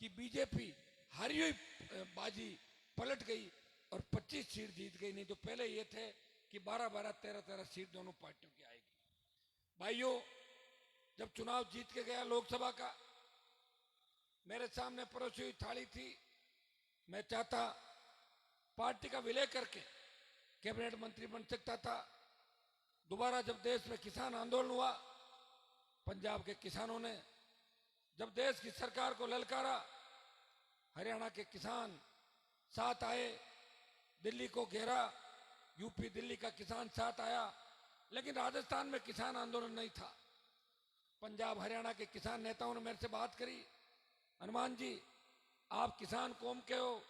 कि बीजेपी हारी हुई बाजी पलट गई और 25 सीट जीत गई। नहीं तो पहले ये थे कि 12-12, 13-13 सीट दोनों पार्टियों की आएगी। भाइयों, जब चुनाव जीत के गया लोकसभा का, मेरे सामने परोसी हुई थाली थी। मैं चाहता पार्टी का विलय करके कैबिनेट मंत्री बन सकता था। दोबारा जब देश में किसान आंदोलन हुआ, पंजाब के किसानों ने जब देश की सरकार को ललकारा, हरियाणा के किसान साथ आए, दिल्ली को घेरा, यूपी दिल्ली का किसान साथ आया। लेकिन राजस्थान में किसान आंदोलन नहीं था। पंजाब हरियाणा के किसान नेताओं ने मेरे से बात करी, हनुमान जी आप किसान कौम के हो,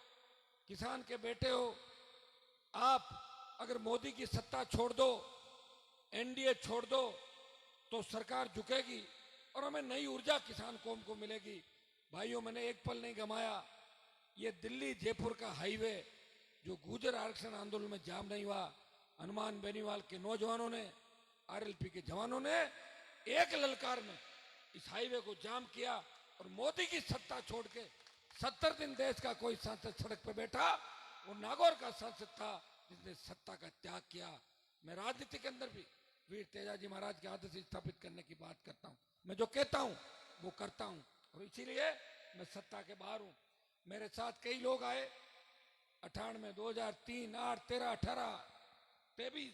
किसान के बेटे हो, आप अगर मोदी की सत्ता छोड़ दो, एनडीए छोड़ दो तो सरकार झुकेगी और हमें नई ऊर्जा किसान कौम को मिलेगी। भाइयों, मैंने एक पल नहीं गंवाया। ये दिल्ली जयपुर का हाईवे जो गुर्जर आरक्षण आंदोलन में जाम नहीं हुआ, हनुमान बेनीवाल के नौजवानों ने, आरएलपी के जवानों ने एक ललकार में इस हाईवे को जाम किया और मोदी की सत्ता छोड़ के 70 दिन देश का कोई सांसद सड़क पर बैठा, वो नागौर का सांसद था जिसने सत्ता का त्याग किया। मैं राजनीति के अंदर भी वीर तेजाजी महाराज के आदर्श स्थापित करने की बात करता हूं। मैं जो कहता हूं वो करता हूं और इसीलिए मैं सत्ता के बाहर हूं। मेरे साथ कई लोग आए 98, 2003, 8, 13, 18, 23,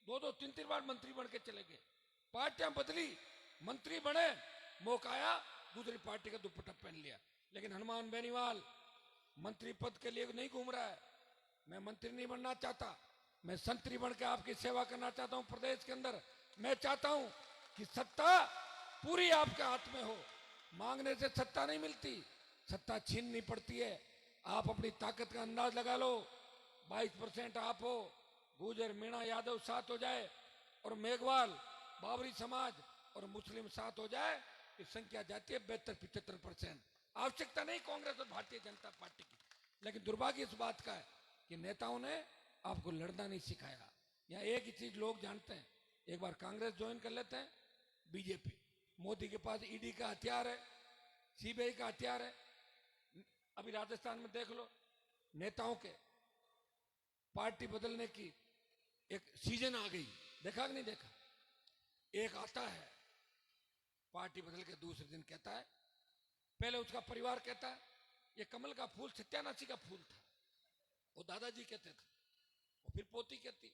2-2, 3-3 बार मंत्री बन के चले गए। पार्टियां बदली, मंत्री बने, मौका आया दूसरी पार्टी का दुपट्टा पहन लिया। लेकिन हनुमान बेनीवाल मंत्री पद के लिए नहीं घूम रहा है। मैं मंत्री नहीं बनना चाहता, मैं संतरी बन के आपकी सेवा करना चाहता हूं प्रदेश के अंदर। मैं चाहता हूं कि सत्ता पूरी आपके हाथ में हो। मांगने से सत्ता नहीं मिलती, सत्ता छीननी पड़ती है। आप अपनी ताकत का अंदाज लगा लो। 22% आप हो, गुर्जर मीणा यादव साथ हो जाए और मेघवाल, बाबरी समाज और मुस्लिम साथ हो जाए, ये संख्या जाती है 72-75%। आवश्यकता नहीं कांग्रेस और भारतीय जनता पार्टी की। लेकिन दुर्भाग्य इस बात का है कि नेताओं ने आपको लड़ना नहीं सिखाया। यहाँ एक ही चीज लोग जानते हैं, एक बार कांग्रेस ज्वाइन कर लेते हैं, बीजेपी, मोदी के पास ईडी का हथियार है, सीबीआई का हथियार है। अभी राजस्थान में देख लो, नेताओं के पार्टी बदलने की एक सीजन आ गई। देखा कि नहीं देखा? एक आता है पार्टी बदल के दूसरे दिन कहता है, पहले उसका परिवार कहता है ये कमल का फूल सत्यानाशी का फूल था, वो दादाजी कहते थे, और फिर पोती कहती,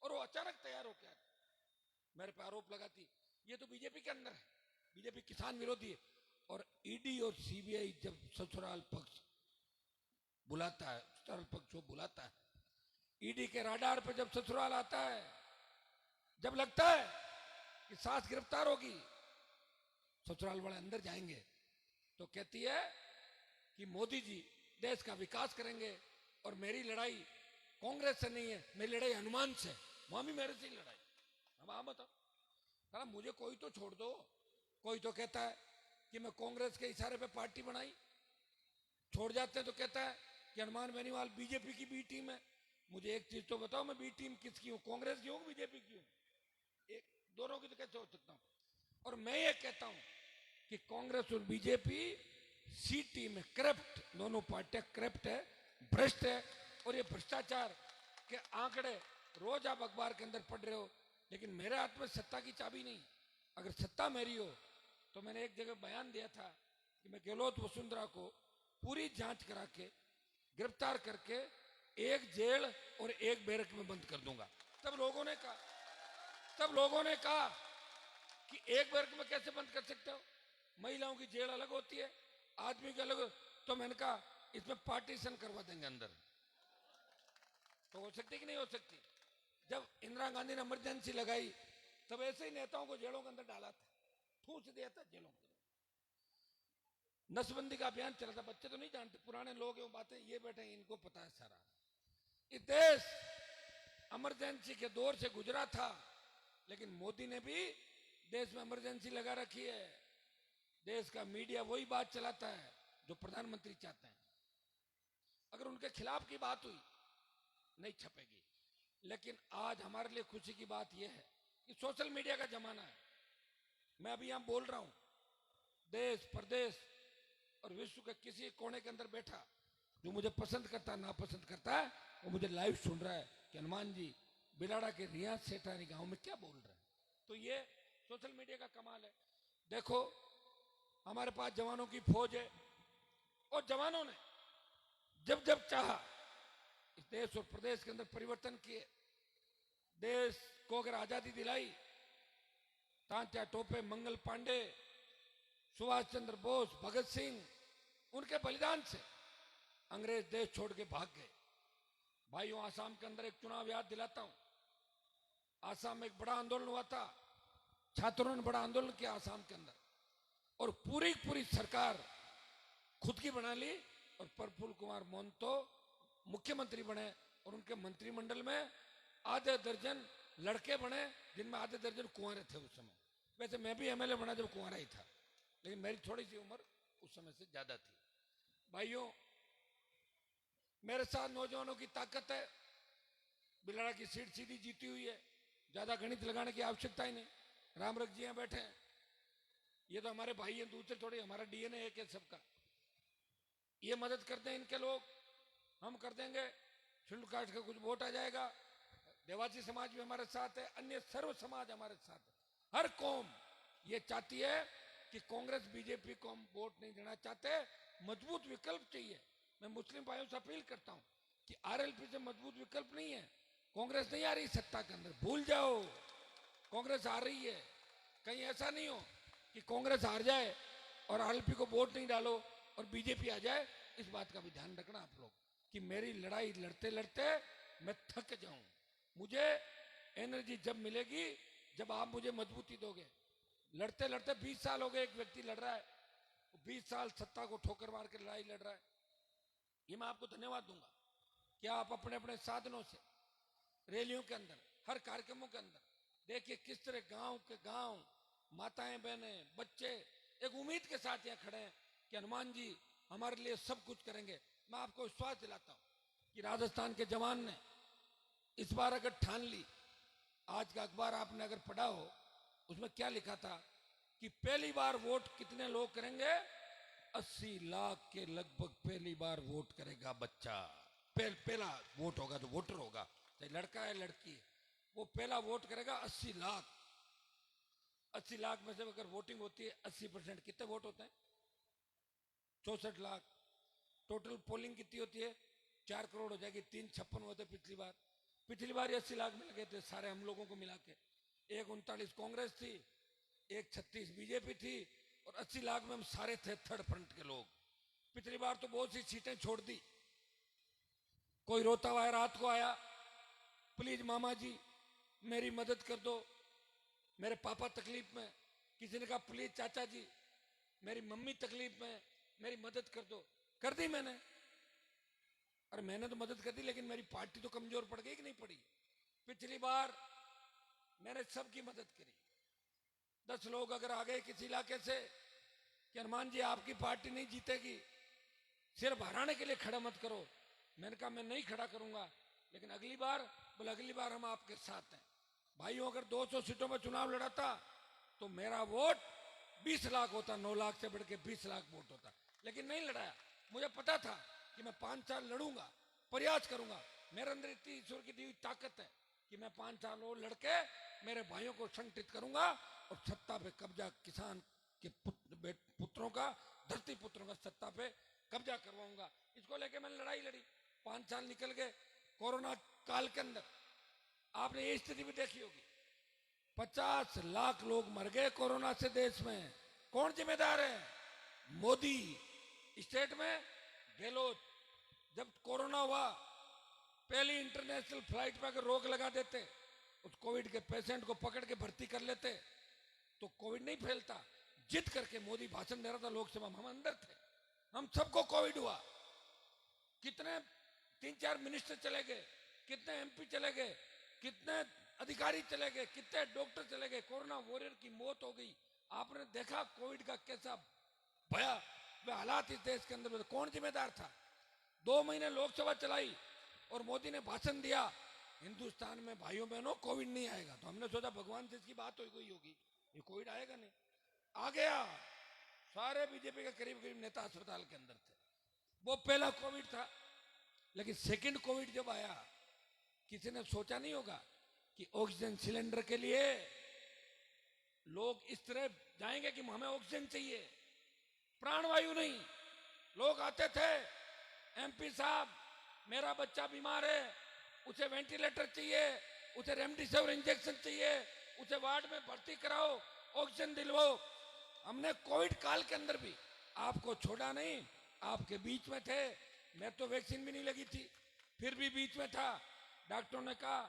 और वो अचानक तैयार होकर आती, मेरे पे आरोप लगाती ये तो बीजेपी के अंदर है, बीजेपी किसान विरोधी है। और ईडी और सीबीआई जब ससुराल पक्ष बुलाता है, ससुराल पक्ष को बुलाता है, ईडी के राडार पे जब ससुराल आता है, जब लगता है कि सास गिरफ्तार होगी, ससुराल वाले अंदर जाएंगे, तो कहती है कि मोदी जी देश का विकास करेंगे और मेरी लड़ाई कांग्रेस से नहीं है, मेरी लड़ाई हनुमान से। वहां भी मेरे से ही लड़ाई। अब आप बताओ, कहा मुझे कोई तो छोड़ दो। कोई तो कहता है कि मैं कांग्रेस के इशारे पे पार्टी बनाई, छोड़ जाते हैं तो कहता है कि हनुमान बेनीवाल बीजेपी की बी टीम है। मुझे एक चीज तो बताओ, मैं बी टीम किसकी हूँ, कांग्रेस की हूँ बीजेपी की हूँ? एक दोनों की तो कैसे हो सकता हूँ? और मैं ये कहता हूं कि कांग्रेस और बीजेपी सी टीम है, करप्ट, दोनों पार्टियां करप्ट है, भ्रष्ट है। और ये भ्रष्टाचार के आंकड़े रोज आप अखबार के अंदर पढ़ रहे हो, लेकिन मेरे हाथ में सत्ता की चाबी नहीं। अगर सत्ता मेरी हो तो मैंने एक जगह बयान दिया था कि मैं गहलोत वसुंधरा को पूरी जांच करा के गिरफ्तार करके एक जेल और एक बैरक में बंद कर दूंगा। तब लोगों ने कहा कि एक बैरक में कैसे बंद कर सकते हो, महिलाओं की जेल अलग होती है, आदमी की अलग। तो मैंने कहा इसमें पार्टीशन करवा देंगे अंदर। तो हो सकती कि नहीं हो सकती? जब इंदिरा गांधी ने इमरजेंसी लगाई तब ऐसे ही नेताओं को जेलों के अंदर डाला था, ठूस दिया था जेलों के अंदर। नसबंदी का अभियान चला था, बच्चे तो नहीं जानते, पुराने लोग हैं वो बातें, ये बैठे इनको पता है सारा। ये देश इमरजेंसी के दौर से गुजरा था, लेकिन मोदी ने भी देश में इमरजेंसी लगा रखी है। देश का मीडिया वही बात चलाता है जो प्रधानमंत्री चाहते हैं। अगर उनके खिलाफ की बात हुई नहीं छपेगी। लेकिन आज हमारे लिए खुशी की बात यह है कि सोशल मीडिया का जमाना है। मैं अभी यहां बोल रहा हूं, देश प्रदेश और विश्व के किसी कोने के अंदर बैठा जो मुझे पसंद करता है नापसंद करता है, वो मुझे लाइव सुन रहा है कि हनुमान जी बिलाड़ा के रियाज सेठानी गांव में क्या बोल रहे हैं। तो ये सोशल मीडिया का कमाल है। देखो हमारे पास जवानों की फौज है, और जवानों ने जब जब चाहा इस देश और प्रदेश के अंदर परिवर्तन किए। देश को अगर आजादी दिलाई, तांत्या टोपे, मंगल पांडे, सुभाष चंद्र बोस, भगत सिंह, उनके बलिदान से अंग्रेज देश छोड़ के भाग गए। भाइयों, आसाम के अंदर एक चुनाव याद दिलाता हूं। आसाम में एक बड़ा आंदोलन हुआ था, छात्रों ने बड़ा आंदोलन किया आसाम के अंदर, और पूरी सरकार खुद की बना ली, और प्रफुल्ल कुमार मोन्तो मुख्यमंत्री बने, और उनके मंत्रिमंडल में आधे दर्जन लड़के बने, जिनमें आधे दर्जन कुंवारे थे उस समय। वैसे मैं भी एमएलए बना जब कुंवारा ही था, लेकिन मेरी थोड़ी सी उम्र उस समय से ज्यादा थी। भाइयों, मेरे साथ नौजवानों की ताकत है। बिलाड़ा की सीट सीधी जीती हुई है, ज्यादा गणित लगाने की आवश्यकता ही नहीं। रामरख जी यहाँ बैठे हैं, ये तो हमारे भाई हैं, दूसरे थोड़ी, हमारा डीएनए एक है सबका। ये मदद करते हैं इनके लोग, हम कर देंगे। शेड्यूल कास्ट का कुछ वोट आ जाएगा, देवासी समाज भी हमारे साथ है, अन्य सर्व समाज हमारे साथ है। हर कौम ये चाहती है कि कांग्रेस बीजेपी को हम वोट नहीं देना चाहते, मजबूत विकल्प चाहिए। मैं मुस्लिम भाइयों से अपील करता हूं कि आरएलपी से मजबूत विकल्प नहीं है। कांग्रेस नहीं आ रही सत्ता के अंदर, भूल जाओ, कांग्रेस आ रही है। कहीं ऐसा नहीं हो कि कांग्रेस हार जाए और आरएलपी को वोट नहीं डालो और बीजेपी आ जाए। इस बात का भी ध्यान रखना आप लोग कि मेरी लड़ाई लड़ते लड़ते मैं थक जाऊं। मुझे एनर्जी जब मिलेगी जब आप मुझे मजबूती दोगे। लड़ते लड़ते 20 साल हो गए, एक व्यक्ति लड़ रहा है, 20 साल सत्ता को ठोकर मार के लड़ाई लड़ रहा है। ये मैं आपको धन्यवाद दूंगा कि आप अपने अपने साधनों से रैलियों के अंदर, हर कार्यक्रमों के अंदर देखिए किस तरह गांव के गांव, माताएं बहनें, बच्चे एक उम्मीद के साथ यहाँ खड़े हैं कि हनुमान जी हमारे लिए सब कुछ करेंगे। मैं आपको विश्वास दिलाता हूं कि राजस्थान के जवान ने इस बार अगर ठान ली, आज का अखबार आपने अगर पढ़ा हो, उसमें क्या लिखा था कि पहली बार वोट कितने लोग करेंगे? 80 लाख के लगभग पहली बार वोट करेगा बच्चा। पहला वोट होगा तो वोटर होगा, चाहे लड़का है लड़की है, वो पहला वोट करेगा। 80 लाख, 80 लाख में से अगर वोटिंग होती है 80%, कितने वोट होते हैं? 64 लाख। टोटल पोलिंग कितनी होती है? 4 करोड़ हो जाएगी। 356 हुए थे पिछली बार 80 लाख में लगे थे सारे हम लोगों को मिला के। 139 कांग्रेस थी, 136 बीजेपी थी और 80 लाख में हम सारे थे थर्ड फ्रंट के लोग। पिछली बार तो बहुत सी सीटें छोड़ दी। कोई रोता हुआ है रात को आया, प्लीज मामा जी मेरी मदद कर दो, मेरे पापा तकलीफ में। किसी ने कहा प्लीज चाचा जी मेरी मम्मी तकलीफ में, मेरी मदद कर दो। कर दी मैंने। अरे मैंने तो मदद कर दी, लेकिन मेरी पार्टी तो कमजोर पड़ गई कि नहीं पड़ी? पिछली बार मैंने सबकी मदद करी। 10 लोग अगर आ गए किसी इलाके से कि हनुमान जी आपकी पार्टी नहीं जीतेगी, सिर्फ हराने के लिए खड़ा मत करो, मैंने कहा मैं नहीं खड़ा करूंगा, लेकिन अगली बार बोले अगली बार हम आपके साथ हैं। भाइयों अगर 200 सीटों में चुनाव लड़ाता तो मेरा वोट 20 लाख होता, 9 लाख से बढ़ के 20 लाख वोट होता, लेकिन नहीं लड़ाया। मुझे पता था कि मैं 5 साल लड़ूंगा, प्रयास करूंगा। मेरे अंदर इतनी ईश्वर की दी हुई ताकत है कि मैं 5 साल और लड़के मेरे भाइयों को संगठित करूंगा और सत्ता पे कब्जा, किसान के पुत्रों का, धरती पुत्रों का सत्ता पे कब्जा करवाऊंगा। इसको लेके मैंने लड़ाई लड़ी। 5 साल निकल गए। कोरोना काल के अंदर आपने ये स्थिति भी देखी होगी, 50 लाख लोग मर गए कोरोना से देश में। कौन जिम्मेदार है? मोदी। स्टेट में गहलोत। जब कोरोना हुआ पहली इंटरनेशनल फ्लाइट पर अगर रोक लगा देते, उस कोविड के पेशेंट को पकड़ के भर्ती कर लेते तो कोविड नहीं फैलता। जिद करके मोदी भाषण दे रहा था लोकसभा में, हम अंदर थे, हम सबको कोविड हुआ। कितने 3-4 मिनिस्टर चले गए, कितने एमपी चले गए, कितने अधिकारी चले गए, कितने डॉक्टर चले गए, कोरोना वॉरियर की मौत हो गई। आपने देखा कोविड का कैसा भया हालात इस देश के अंदर। कौन जिम्मेदार था? 2 महीने लोकसभा चलाई और मोदी ने भाषण दिया हिंदुस्तान में भाइयों बहनों कोविड नहीं आएगा। तो हमने सोचा भगवान से इसकी बात हुई होगी, ये कोविड आएगा नहीं। आ गया। सारे बीजेपी के करीब करीब नेता अस्पताल के अंदर थे। वो पहला कोविड था। लेकिन सेकंड कोविड जब आया, किसी ने सोचा नहीं होगा कि ऑक्सीजन सिलेंडर के लिए लोग इस तरह जाएंगे कि हमें ऑक्सीजन चाहिए, प्राणवायु नहीं। लोग आते थे, एमपी साहब मेरा बच्चा बीमार है, उसे वेंटिलेटर चाहिए, उसे रेमडेसिविर इंजेक्शन चाहिए, उसे वार्ड में भर्ती कराओ, ऑक्सीजन दिलवाओ। हमने कोविड काल के अंदर भी आपको छोड़ा नहीं, आपके बीच में थे। मैं तो वैक्सीन भी नहीं लगी थी, फिर भी बीच में था। डॉक्टरों ने कहा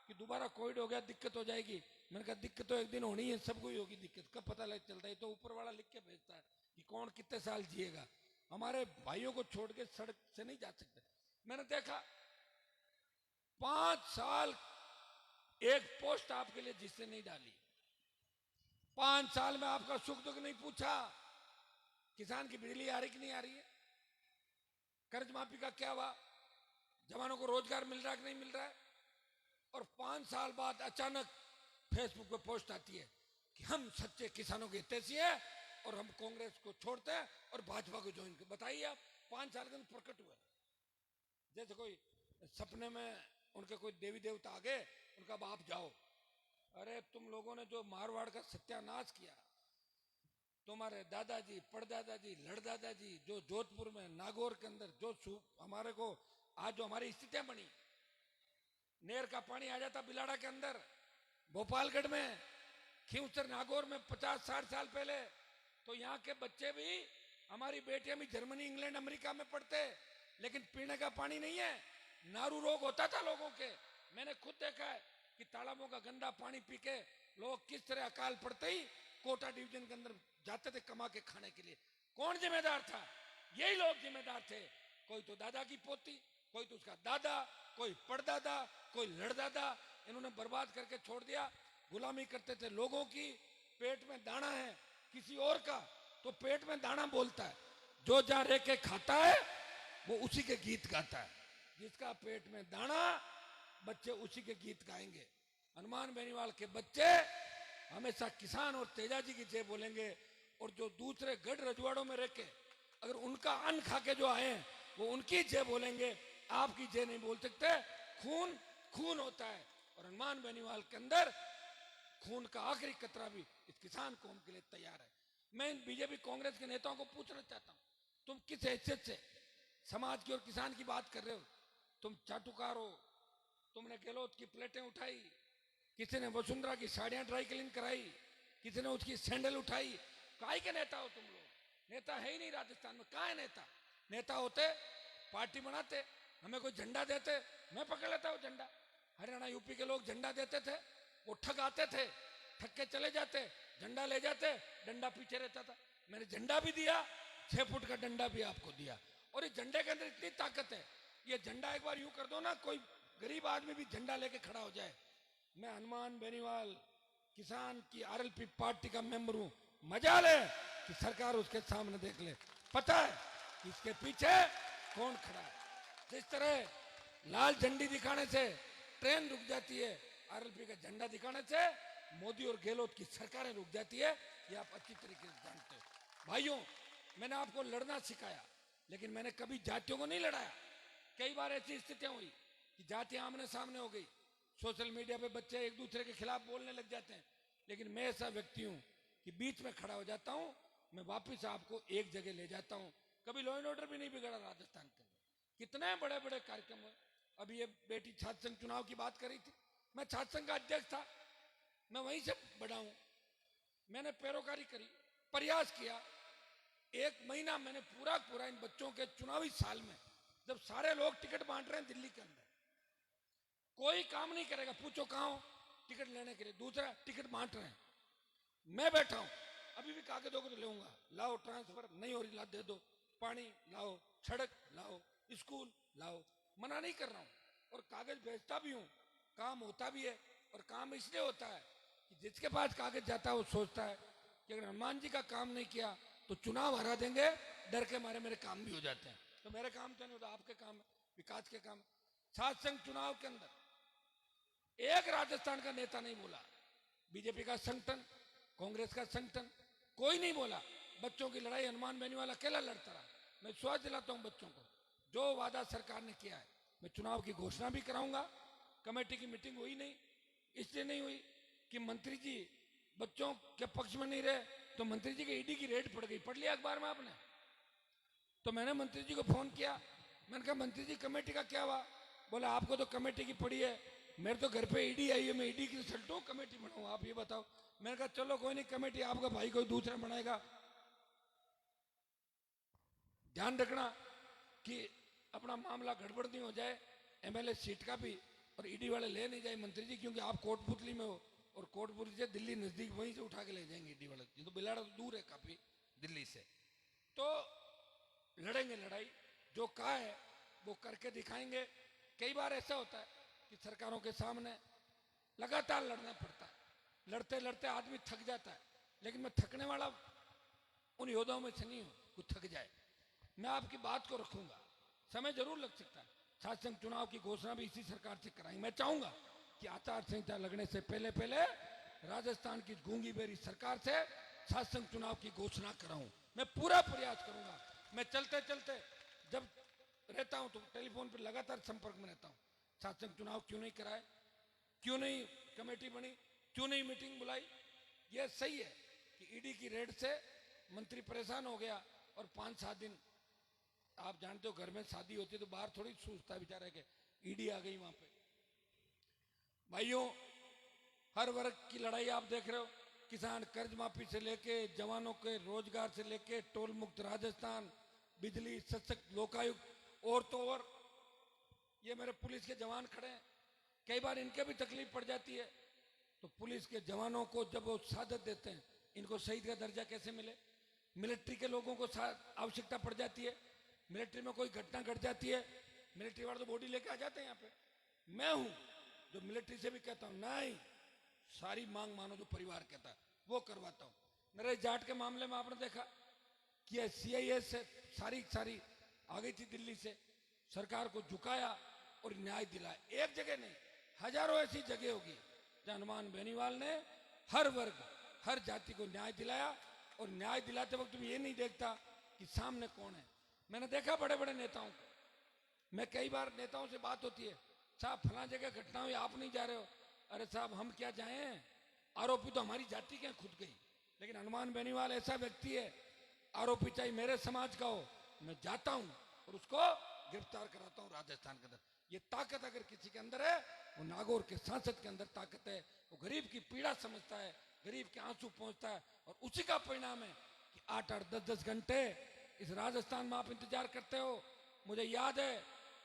कि दोबारा कोविड हो गया, दिक्कत हो जाएगी। मैंने कहा दिक्कत तो एक दिन होनी है, सबको ही होगी दिक्कत। कब पता लग चलता है? तो ऊपर वाला लिख के भेजता है कि कौन कितने साल जिएगा। हमारे भाइयों को छोड़ के सड़क से नहीं जा सकते। मैंने देखा 5 साल एक पोस्ट आपके लिए जिसने नहीं डाली, 5 साल में आपका सुख दुख नहीं पूछा। किसान की बिजली आ रही कि नहीं आ रही है? कर्ज माफी का क्या हुआ? जवानों को रोजगार मिल रहा है कि नहीं मिल रहा है? और 5 साल बाद अचानक फेसबुक पे पोस्ट आती है कि हम सच्चे किसानों के हितैषी हैं और हम कांग्रेस को छोड़ते हैं और भाजपा को ज्वाइन कर। बताइए आप, 5 साल के अंदर प्रकट हुआ। जैसे कोई सपने में उनके कोई देवी देवता आ गए, उनका बाप जाओ, अरे तुम लोगों ने जो मारवाड़ का सत्यानाश किया, तुम्हारे दादाजी, परदादाजी, लड़दादाजी, जो जोधपुर में नागौर के अंदर जो हमारे को आज जो हमारी स्थितियां बनी, नेर का पानी आ जाता बिलाड़ा के अंदर, भोपालगढ़ में, खींवसर नागौर में 50-60 साल पहले, तो यहाँ के बच्चे भी, हमारी बेटियां भी जर्मनी, इंग्लैंड, अमेरिका में पढ़ते, लेकिन पीने का पानी नहीं है। नारू रोग होता था लोगों के। मैंने खुद देखा है कि तालाबों का गंदा पानी पी के लोग किस तरह अकाल पड़ते ही कोटा डिवीजन के अंदर जाते थे कमा के खाने के लिए। कौन जिम्मेदार था? यही लोग जिम्मेदार थे। कोई तो दादा की पोती, कोई तो उसका दादा, कोई परदादा, कोई लड़दादा, इन्होंने बर्बाद करके छोड़ दिया। गुलामी करते थे लोगों की। पेट में दाना है किसी और का तो पेट में दाना बोलता है। जो जहां रह के खाता है वो उसी के गीत गाता है। जिसका पेट में दाना, बच्चे उसी के गीत गाएंगे। हनुमान बेनीवाल के बच्चे हमेशा किसान और तेजाजी की जय बोलेंगे, और जो दूसरे गढ़ रजवाड़ों में रह के अगर उनका अन्न खा के जो आए वो उनकी जय बोलेंगे, आपकी जय नहीं बोल सकते। खून खून होता है, और हनुमान बेनीवाल के अंदर खून का आखिरी कतरा भी इस किसान कौम के लिए तैयार है। मैं इन बीजेपी कांग्रेस के नेताओं को पूछना चाहता हूं, तुम किस हैसियत से समाज की और किसान की बात कर रहे हो। तुम चाटुकार हो, तुमने गहलोत की प्लेटें उठाई, किसी ने वसुंधरा की साड़ियां ड्राई क्लीन कराई, किसी ने उसकी सैंडल उठाई। काय के नेता हो तुम लोग? नेता है ही नहीं राजस्थान में। कहाँ है नेता? नेता होते पार्टी बनाते, हमें कोई झंडा देते, मैं पकड़ लेता हूँ झंडा। हरियाणा यूपी के लोग झंडा देते थे, वो ठग आते थे, ठग के चले जाते, झंडा ले जाते, डंडा पीछे रहता था। मैंने झंडा भी दिया, 6 फुट का डंडा भी आपको दिया। और इस झंडे के अंदर इतनी ताकत है, ये झंडा एक बार यूं कर दो ना, कोई गरीब आदमी भी झंडा लेके खड़ा हो जाए। मैं हनुमान बेनीवाल किसान की आरएलपी पार्टी का मेंबर हूं। मजा ले कि सरकार उसके सामने देख ले, पता है कि इसके पीछे कौन खड़ा है। जिस तरह लाल झंडी दिखाने से ट्रेन रुक जाती है, आरएलपी का झंडा दिखाने से मोदी और गहलोत की सरकारें रुक जाती है। ये आप अच्छी तरीके से जानते हो। भाइयों, मैंने आपको लड़ना सिखाया, लेकिन मैंने कभी जातियों को नहीं लड़ाया। कई बार ऐसी स्थितियां हुई कि जातियां आमने सामने हो गई, सोशल मीडिया पे बच्चे एक दूसरे के खिलाफ बोलने लग जाते हैं, लेकिन मैं ऐसा व्यक्ति हूं कि बीच में खड़ा हो जाता हूं। मैं वापिस आपको एक जगह ले जाता हूं। कभी लॉ एंड ऑर्डर भी नहीं बिगड़ा राजस्थान के अंदर। कितने बड़े बड़े कार्यक्रम हुए। अभी ये बेटी छात्र संघ चुनाव की बात करी थी, मैं छात्र संघ का अध्यक्ष था, मैं वहीं से बड़ा हूं। मैंने पैरोकारी करी, प्रयास किया। 1 महीना मैंने पूरा इन बच्चों के चुनावी साल में, जब सारे लोग टिकट बांट रहे हैं दिल्ली के अंदर, कोई काम नहीं करेगा, पूछो कहां हो टिकट लेने के लिए, दूसरा टिकट बांट रहे हैं, मैं बैठा हूं। अभी भी कागजों को तो लेऊंगा, लाओ ट्रांसफर नहीं हो रही, ला दे दो, पानी लाओ, सड़क लाओ, स्कूल लाओ, मना नहीं कर रहा हूं। और कागज भेजता भी हूं, काम होता भी है। और काम इसलिए होता है कि जिसके पास कागज जाता है वो सोचता है कि अगर हनुमान जी का काम नहीं किया तो चुनाव हरा देंगे, डर के मारे मेरे काम भी हो जाते हैं। तो मेरे काम तो नहीं होता, आपके काम है, विकास के काम। छात्र संघ चुनाव के अंदर एक राजस्थान का नेता नहीं बोला, बीजेपी का संगठन, कांग्रेस का संगठन, कोई नहीं बोला। बच्चों की लड़ाई हनुमान बेनीवाल अकेला लड़ता रहा। मैं विश्वास दिलाता हूं बच्चों को, जो वादा सरकार ने किया है, मैं चुनाव की घोषणा भी कराऊंगा। कमेटी की मीटिंग हुई नहीं, इसलिए नहीं हुई कि मंत्री जी बच्चों के पक्ष में नहीं रहे, तो मंत्री जी के ईडी की रेड पड़ गई। पढ़ लिया अखबार में आपने? तो मैंने मंत्री जी को फोन किया, मैंने कहा मंत्री जी कमेटी का क्या हुआ? बोला आपको तो कमेटी की पड़ी है, मेरे तो घर पे ईडी आई है, मैं ईडी की रिजल्ट हूं, कमेटी बनाऊं, आप ये बताओ। मैंने कहा चलो कोई नहीं, कमेटी आपका भाई कोई दूसरा बनाएगा। ध्यान रखना कि अपना मामला गड़बड़ नहीं हो जाए, एमएलए सीट का भी, और ईडी वाले ले नहीं जाए मंत्री जी, क्योंकि आप कोटपुतली में हो और कोटपुतली से दिल्ली नजदीक, वहीं से उठा के ले जाएंगे ईडी वाले। ये तो बिलाड़ा तो दूर है काफी दिल्ली से। तो लड़ेंगे लड़ाई, जो कहा है वो करके दिखाएंगे। कई बार ऐसा होता है कि सरकारों के सामने लगातार लड़ना पड़ता है, लड़ते लड़ते आदमी थक जाता है, लेकिन मैं थकने वाला उन योद्धाओं में से नहीं हूं कुछ थक जाए। मैं आपकी बात को रखूंगा, समय जरूर लग सकता है। छात्र संघ चुनाव की घोषणा भी इसी सरकार से कराई। मैं चाहूंगा कि आचार संहिता लगने से पहले पहले राजस्थान की गूंगी बेरी सरकार से छात्र संघ चुनाव की घोषणा कराऊं। मैं पूरा प्रयास करूंगा। मैं चलते चलते जब रहता हूं तो टेलीफोन पर लगातार संपर्क में रहता हूं। छात्र संघ चुनाव क्यों नहीं कराए, क्यों नहीं कमेटी बनी, क्यों नहीं मीटिंग बुलाई? यह सही है कि ईडी की रेड से मंत्री परेशान हो गया, और 5-7 दिन आप जानते हो घर में शादी होती है तो बाहर थोड़ी सोचता है बेचारा के ईडी आ गई वहां पे। भाइयों, हर वर्ग की लड़ाई आप देख रहे हो, किसान कर्ज माफी से लेके, जवानों के रोजगार से लेके, टोल मुक्त राजस्थान, बिजली, सशक्त लोकायुक्त, और तो और ये मेरे पुलिस के जवान खड़े हैं, कई बार इनके भी तकलीफ पड़ जाती है। तो पुलिस के जवानों को जब वो शहादत देते हैं, इनको शहीद का दर्जा कैसे मिले? मिलिट्री के लोगों को आवश्यकता पड़ जाती है, मिलिट्री में कोई घटना घट जाती है, मिलिट्री वाले तो बॉडी लेके आ जाते हैं यहाँ पे। मैं हूं जो मिलिट्री से भी कहता हूं नहीं, सारी मांग मानो जो परिवार कहता है वो करवाता हूं। मेरे जाट के मामले में आपने देखा कि सीआईए से सारी आ गई थी दिल्ली से, सरकार को झुकाया और न्याय दिलाया। एक जगह नहीं, हजारों ऐसी जगह होगी जहां हनुमान बेनीवाल ने हर वर्ग, हर जाति को न्याय दिलाया। और न्याय दिलाते वक्त तुम ये नहीं देखता कि सामने कौन है। मैंने देखा बड़े बड़े नेताओं को, मैं कई बार नेताओं से बात होती है, साहब फला जगह घटना हुई, आप नहीं जा रहे हो। अरे साहब हम क्या जाएं, आरोपी तो हमारी जाति के खुद गई। लेकिन हनुमान बेनीवाल ऐसा व्यक्ति है, आरोपी चाहे मेरे समाज का हो, मैं जाता हूं और उसको गिरफ्तार कराता हूं राजस्थान के अंदर। ये ताकत अगर किसी के अंदर है, वो नागौर के सांसद के अंदर ताकत है। वो गरीब की पीड़ा समझता है, गरीब के आंसू पहुंचता है, और उसी का परिणाम है कि 8-8, 10-10 घंटे इस राजस्थान में आप इंतजार करते हो। मुझे याद है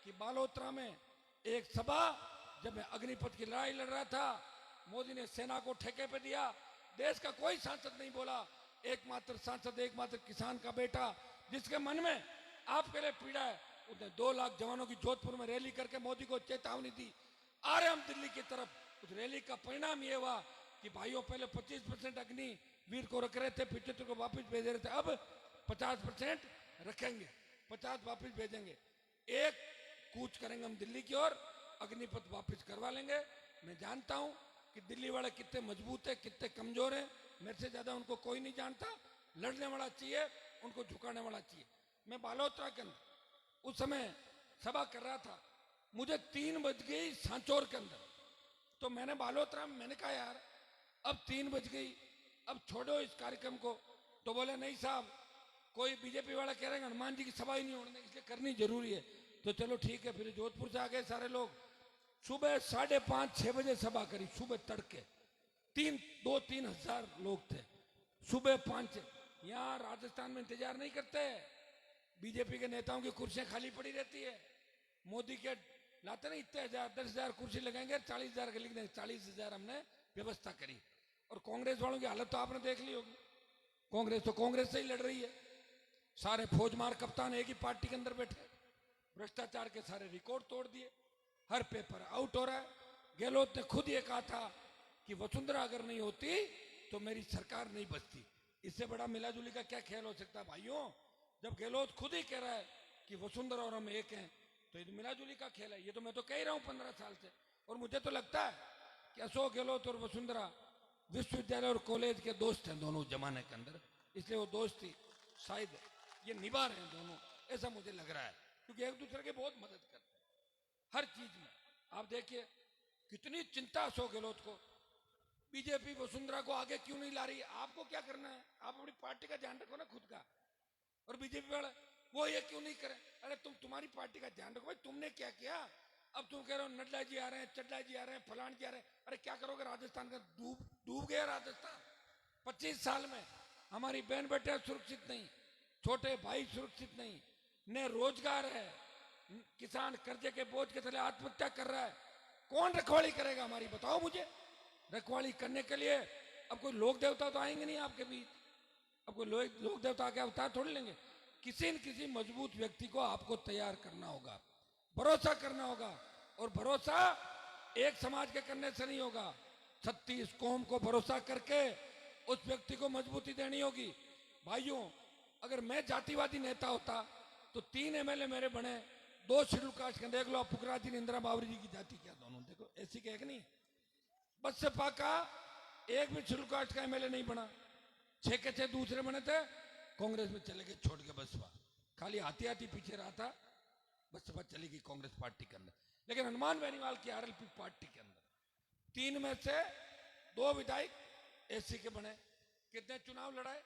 कि बालोतरा में एक सभा, जब मैं अग्निपथ की लड़ाई लड़ रहा था, मोदी ने सेना को ठेके पे दिया, देश का कोई सांसद नहीं बोला, एकमात्र सांसद, एकमात्र किसान का बेटा जिसके मन में आपके लिए पीड़ा है, उसने 2 लाख जवानों की जोधपुर में रैली करके मोदी को चेतावनी दी। आ रहे हम दिल्ली की तरफ। उस रैली का परिणाम ये हुआ कि भाइयों पहले 25% अग्निवीर को रख रहे थे, 75 को वापस भेज रहे थे, अब 50% रखेंगे, 50 वापस भेजेंगे। एक कूच करेंगे हम दिल्ली की ओर, अग्निपथ वापस करवा लेंगे। मैं जानता हूं कि दिल्ली वाले कितने मजबूत है, कितने कमजोर है, मेरे से ज्यादा उनको कोई नहीं जानता। लड़ने वाला चाहिए, उनको झुकाने वाला चाहिए। मैं बालोतरा के अंदर उस समय सभा कर रहा था, मुझे 3 बज गई सांचौर के अंदर। तो मैंने बालोतरा में मैंने कहा यार अब 3 बज गई, अब छोड़ो इस कार्यक्रम को। तो बोले नहीं साहब, कोई बीजेपी वाला कह रहे हैं हनुमान जी की सभा ही नहीं होने, इसलिए करनी जरूरी है। तो चलो ठीक है, फिर जोधपुर से आ गए सारे लोग। सुबह 5:30-6 बजे सभा करी, सुबह तड़के 2-3 हजार लोग थे। सुबह 5। यहाँ राजस्थान में इंतजार नहीं करते, बीजेपी के नेताओं की कुर्सियां खाली पड़ी रहती है। मोदी के लाते नहीं इतने हजार, 10,000 कुर्सी लगाएंगे, 40,000 के लिख देंगे। 40,000 हमने व्यवस्था करी। और कांग्रेस वालों की हालत तो आपने देख ली होगी। कांग्रेस तो कांग्रेस से ही लड़ रही है, सारे फौजमार कप्तान एक ही पार्टी के अंदर बैठे, भ्रष्टाचार के सारे रिकॉर्ड तोड़ दिए, हर पेपर आउट हो रहा है। गहलोत ने खुद ये कहा था कि वसुंधरा अगर नहीं होती तो मेरी सरकार नहीं बचती। इससे बड़ा मिलाजुली का क्या ख्याल हो सकता है भाइयों? जब गहलोत खुद ही कह रहा है कि वसुंधरा और हम एक हैं, तो ये मिलाजुली का खेल है। ये तो मैं तो कह ही रहा हूं 15 साल से। और मुझे तो लगता है कि अशोक गहलोत और वसुंधरा विश्वविद्यालय और कॉलेज के दोस्त हैं दोनों जमाने के अंदर, इसलिए वो दोस्ती शायद ये निभा रहे हैं दोनों, ऐसा मुझे लग रहा है। क्योंकि एक दूसरे की बहुत मदद करते हैं हर चीज में। आप देखिए कितनी चिंता अशोक गहलोत को, बीजेपी वसुंधरा को आगे क्यों नहीं ला रही? आपको क्या करना है? आप अपनी पार्टी का ध्यान रखो ना खुद का। और बीजेपी वाला वो ये क्यों नहीं करे? अरे तुम्हारी पार्टी का ध्यान रखो भाई, तुमने क्या किया? अब तुम कह रहे हो नड्डा जी आ रहे हैं, चड्डा जी आ रहे हैं, फलान जी आ रहे हैं। अरे क्या करोगे? राजस्थान का डूब गया राजस्थान 25 साल में। हमारी बहन बेटे सुरक्षित नहीं, छोटे भाई सुरक्षित नहीं, न रोजगार है, किसान कर्जे के बोझ के तले आत्महत्या कर रहा है। कौन रखवाली करेगा हमारी? बताओ मुझे। रखवाली करने के लिए अब कोई लोक देवता तो आएंगे नहीं आपके बीच। अब कोई लोक देवता आके अवतार थोड़ी लेंगे। किसी न किसी मजबूत व्यक्ति को आपको तैयार करना होगा, भरोसा करना होगा। और भरोसा एक समाज के करने से नहीं होगा, 36 कौम को भरोसा करके उस व्यक्ति को मजबूती देनी होगी। भाइयों, अगर मैं जातिवादी नेता होता तो 3 MLA मेरे बने, 2 शेड्यूल कास्ट के। देख लो आप, पुखराज जी, इंदिरा बावरी जी की जाति क्या दोनों, देखो ऐसी क्या एक नहीं। बसपा का एक भी शेड्यूल कास्ट का MLA नहीं बना, 6 के 6 दूसरे बने थे, कांग्रेस में चले गए छोड़ के। बसपा खाली आती आती पीछे रहा था, बसपा चली गई कांग्रेस पार्टी के अंदर। लेकिन हनुमान बेनीवाल की RLP पार्टी के अंदर 3 में से 2 विधायक SC के बने। कितने चुनाव लड़ाए?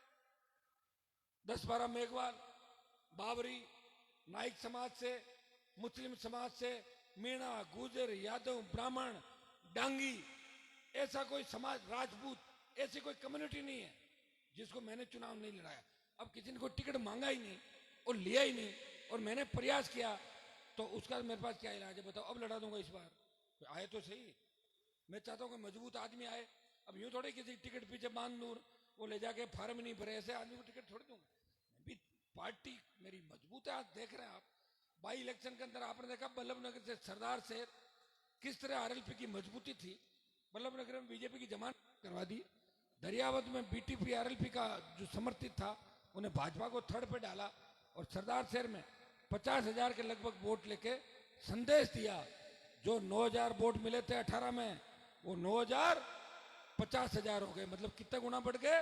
10-12 मेघवाल, बावरी, नाइक समाज से, मुस्लिम समाज से, मीणा, गुजर, यादव, ब्राह्मण, डांगी, ऐसा कोई समाज, राजपूत, ऐसी कोई कम्युनिटी नहीं है जिसको मैंने चुनाव नहीं लड़ाया। अब किसी ने कोई टिकट मांगा ही नहीं और लिया ही नहीं, और मैंने प्रयास किया, तो उसका मेरे पास क्या इलाज है बताओ? अब लड़ा दूंगा इस बार, आए तो सही। मैं चाहता हूँ कि मजबूत आदमी आए। अब यूं थोड़ी किसी टिकट पीछे बांध दूं, वो ले जाके फार्म नहीं भरे, ऐसे आदमी को टिकट थोड़ी दूंगा। भी पार्टी मेरी मजबूत है। आज देख रहे हैं आप, बाई इलेक्शन के अंदर आपने देखा बल्लभनगर से सरदार से किस तरह RLP की मजबूती थी। बल्लभनगर में बीजेपी की जमानत करवा दी, दरियावत में BTP RLP का जो समर्थित था उन्हें भाजपा को थर्ड पे डाला, और सरदार शहर में 50,000 के लगभग वोट लेके संदेश दिया। जो 9,000 वोट मिले थे 18 में, वो 9,000 50,000 हो गए। मतलब कितने गुना बढ़ गए?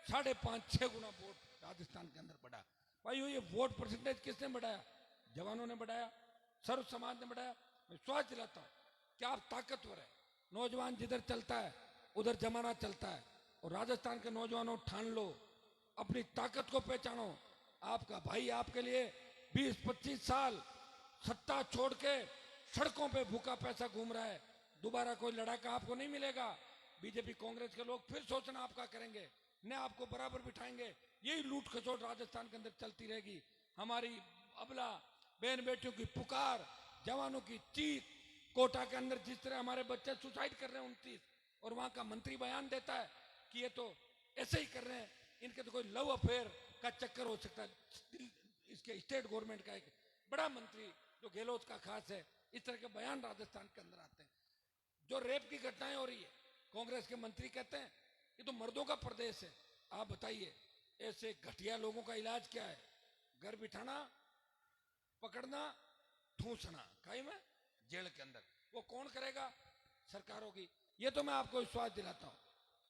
5.5-6 गुना वोट राजस्थान के अंदर बढ़ा। भाई ये वोट परसेंटेज किसने बढ़ाया? जवानों ने बढ़ाया, सर्व समाज ने बढ़ाया। मैं विश्वास दिलाता हूं कि आप ताकतवर है। नौजवान जिधर चलता है उधर जमाना चलता है। और राजस्थान के नौजवानों, ठान लो, अपनी ताकत को पहचानो। आपका भाई आपके लिए 20-25 साल सत्ता छोड़ के सड़कों पे भूखा पैसा घूम रहा है, दोबारा कोई लड़ाका आपको नहीं मिलेगा। बीजेपी कांग्रेस के लोग फिर सोचना आपका करेंगे, न आपको बराबर बिठाएंगे। यही लूट खसोट राजस्थान के अंदर चलती रहेगी। हमारी अबला बहन बेटियों की पुकार, जवानों की चीख, कोटा के अंदर जिस तरह हमारे बच्चे सुसाइड कर रहे हैं 29, और वहां का मंत्री बयान देता है कि ये तो ऐसे ही कर रहे हैं, इनके तो कोई लव अफेयर का चक्कर हो सकता है। इसके स्टेट गवर्नमेंट का एक बड़ा मंत्री जो गहलोत का खास है, इस तरह के बयान राजस्थान के अंदर आते हैं। जो रेप की घटनाएं हो रही है, कांग्रेस के मंत्री कहते हैं ये तो मर्दों का प्रदेश है। आप बताइए ऐसे घटिया लोगों का इलाज क्या है? घर बिठाना, पकड़ना, ठूसना, कहीं में जेल के अंदर। वो कौन करेगा? सरकार होगी। ये तो मैं आपको विश्वास दिलाता हूं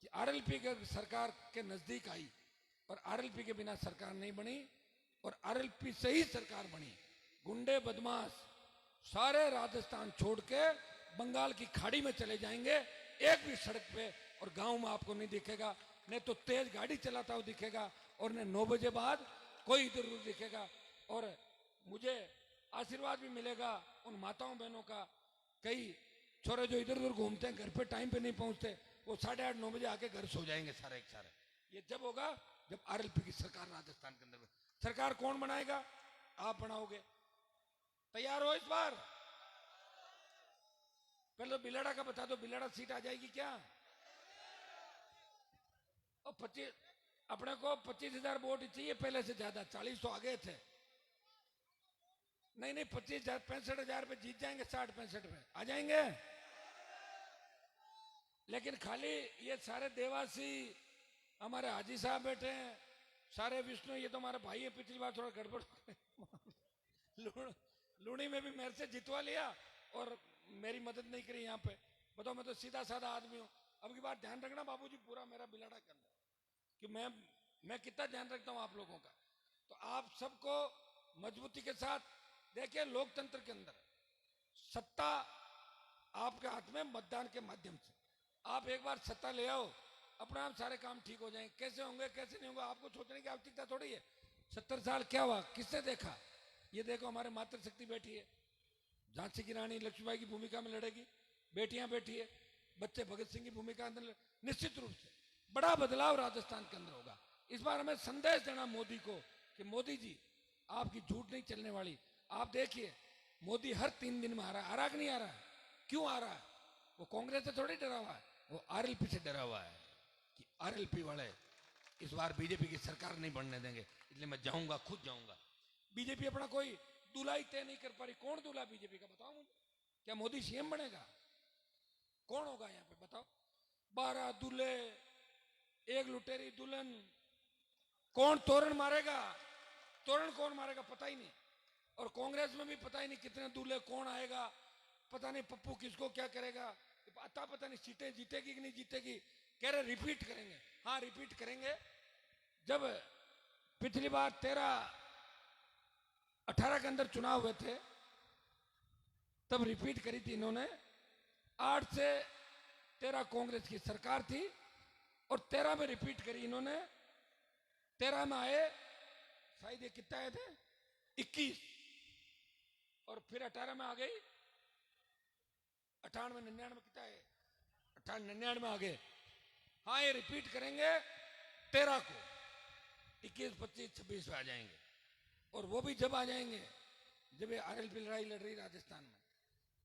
कि आरएलपी के सरकार के नजदीक आई और आरएलपी के बिना सरकार नहीं बनी, और आरएलपी से ही सरकार बनी। गुंडे बदमाश सारे राजस्थान छोड़ के बंगाल की खाड़ी में चले जाएंगे, एक भी सड़क पे और गांव में आपको नहीं दिखेगा, नहीं तो तेज गाड़ी चलाता हुआ दिखेगा, और न 9 बजे बाद कोई इधर उधर दिखेगा। और मुझे आशीर्वाद भी मिलेगा उन माताओं बहनों का। कई छोरे जो इधर उधर घूमते हैं, घर पे टाइम पे नहीं पहुंचते, वो 8:30-9 बजे आके घर सो जाएंगे सारे एक सारे। ये जब होगा जब आरएलपी की सरकार राजस्थान के अंदर। सरकार कौन बनाएगा? आप बनाओगे। तैयार हो इस बार? पहले तो बिलाड़ा का बता दो, बिलाड़ा सीट आ जाएगी क्या? और 25 अपने को 25,000 वोट चाहिए, पहले से ज्यादा 40 तो आगे थे। नहीं 25,000 65,000 पे जीत जाएंगे, 60-65 पे आ जाएंगे। लेकिन खाली ये सारे देवासी हमारे हाजी साहब बैठे हैं, सारे विष्णु, ये तो हमारे भाई है। पिछली बार थोड़ा गड़बड़ लूणी में भी मेरे से जितवा लिया और मेरी मदद नहीं करी यहाँ पे। बताओ, मैं तो सीधा साधा आदमी हूँ। अब की बार ध्यान रखना बाबूजी पूरा मेरा बिलाड़ा के अंदर, कि मैं कितना ध्यान रखता हूँ आप लोगों का। तो आप सबको मजबूती के साथ देखिए, लोकतंत्र के अंदर सत्ता आपके हाथ में, मतदान के माध्यम से आप एक बार सत्ता ले आओ, अपने आप सारे काम ठीक हो जाएंगे। कैसे होंगे कैसे नहीं होंगे आपको सोचने की आवश्यकता थोड़ी है। 70 साल क्या हुआ, किसने देखा? ये देखो हमारे मातृशक्ति बैठी है, झांसी की रानी लक्ष्मीबाई की भूमिका में लड़ेगी, बेटियां बैठी है, बच्चे भगत सिंह की भूमिका अंदर। निश्चित रूप से बड़ा बदलाव राजस्थान के अंदर होगा। इस बार हमें संदेश देना मोदी को कि मोदी जी आपकी झूठ नहीं चलने वाली। आप देखिए मोदी हर 3 दिन में आ रहा है कि नहीं आ रहा है? क्यों आ रहा है? वो कांग्रेस से थोड़ी डरा हुआ है, वो आरएलपी से डरा हुआ है कि आरएलपी वाले इस बार बीजेपी की सरकार नहीं बनने देंगे, इसलिए मैं जाऊंगा, खुद जाऊंगा। बीजेपी अपना कोई दूल्हा ही तय नहीं कर पा रही। कौन दूल्हा बीजेपी का? बताओ मुझे। क्या मोदी सीएम बनेगा? कौन होगा यहाँ पे बताओ? 12 दूल्हे, एक लुटेरी दुल्हन, कौन तोरण मारेगा? तोरण कौन मारेगा पता ही नहीं। और कांग्रेस में भी पता ही नहीं कितने दूल्हे, कौन आएगा पता नहीं, पप्पू किसको क्या करेगा पता नहीं, सीटें जीतेगी कि नहीं जीतेगी। कह रहे रिपीट करेंगे। हाँ रिपीट करेंगे। जब पिछली बार 13-18 के अंदर चुनाव हुए थे तब रिपीट करी थी इन्होंने। 8 से 13 कांग्रेस की सरकार थी और 13 में रिपीट करी इन्होंने। 13 में आए, शायद ये कितना आए थे, 21, और फिर 18 में आ गई, 98-99 में कितना है, 98-99 में आ गए। हाँ ये रिपीट करेंगे 13 को, 21, 25, 26 में आ जाएंगे। और वो भी जब आ जाएंगे जब ये आरएलपी लड़ाई लड़ रही राजस्थान में।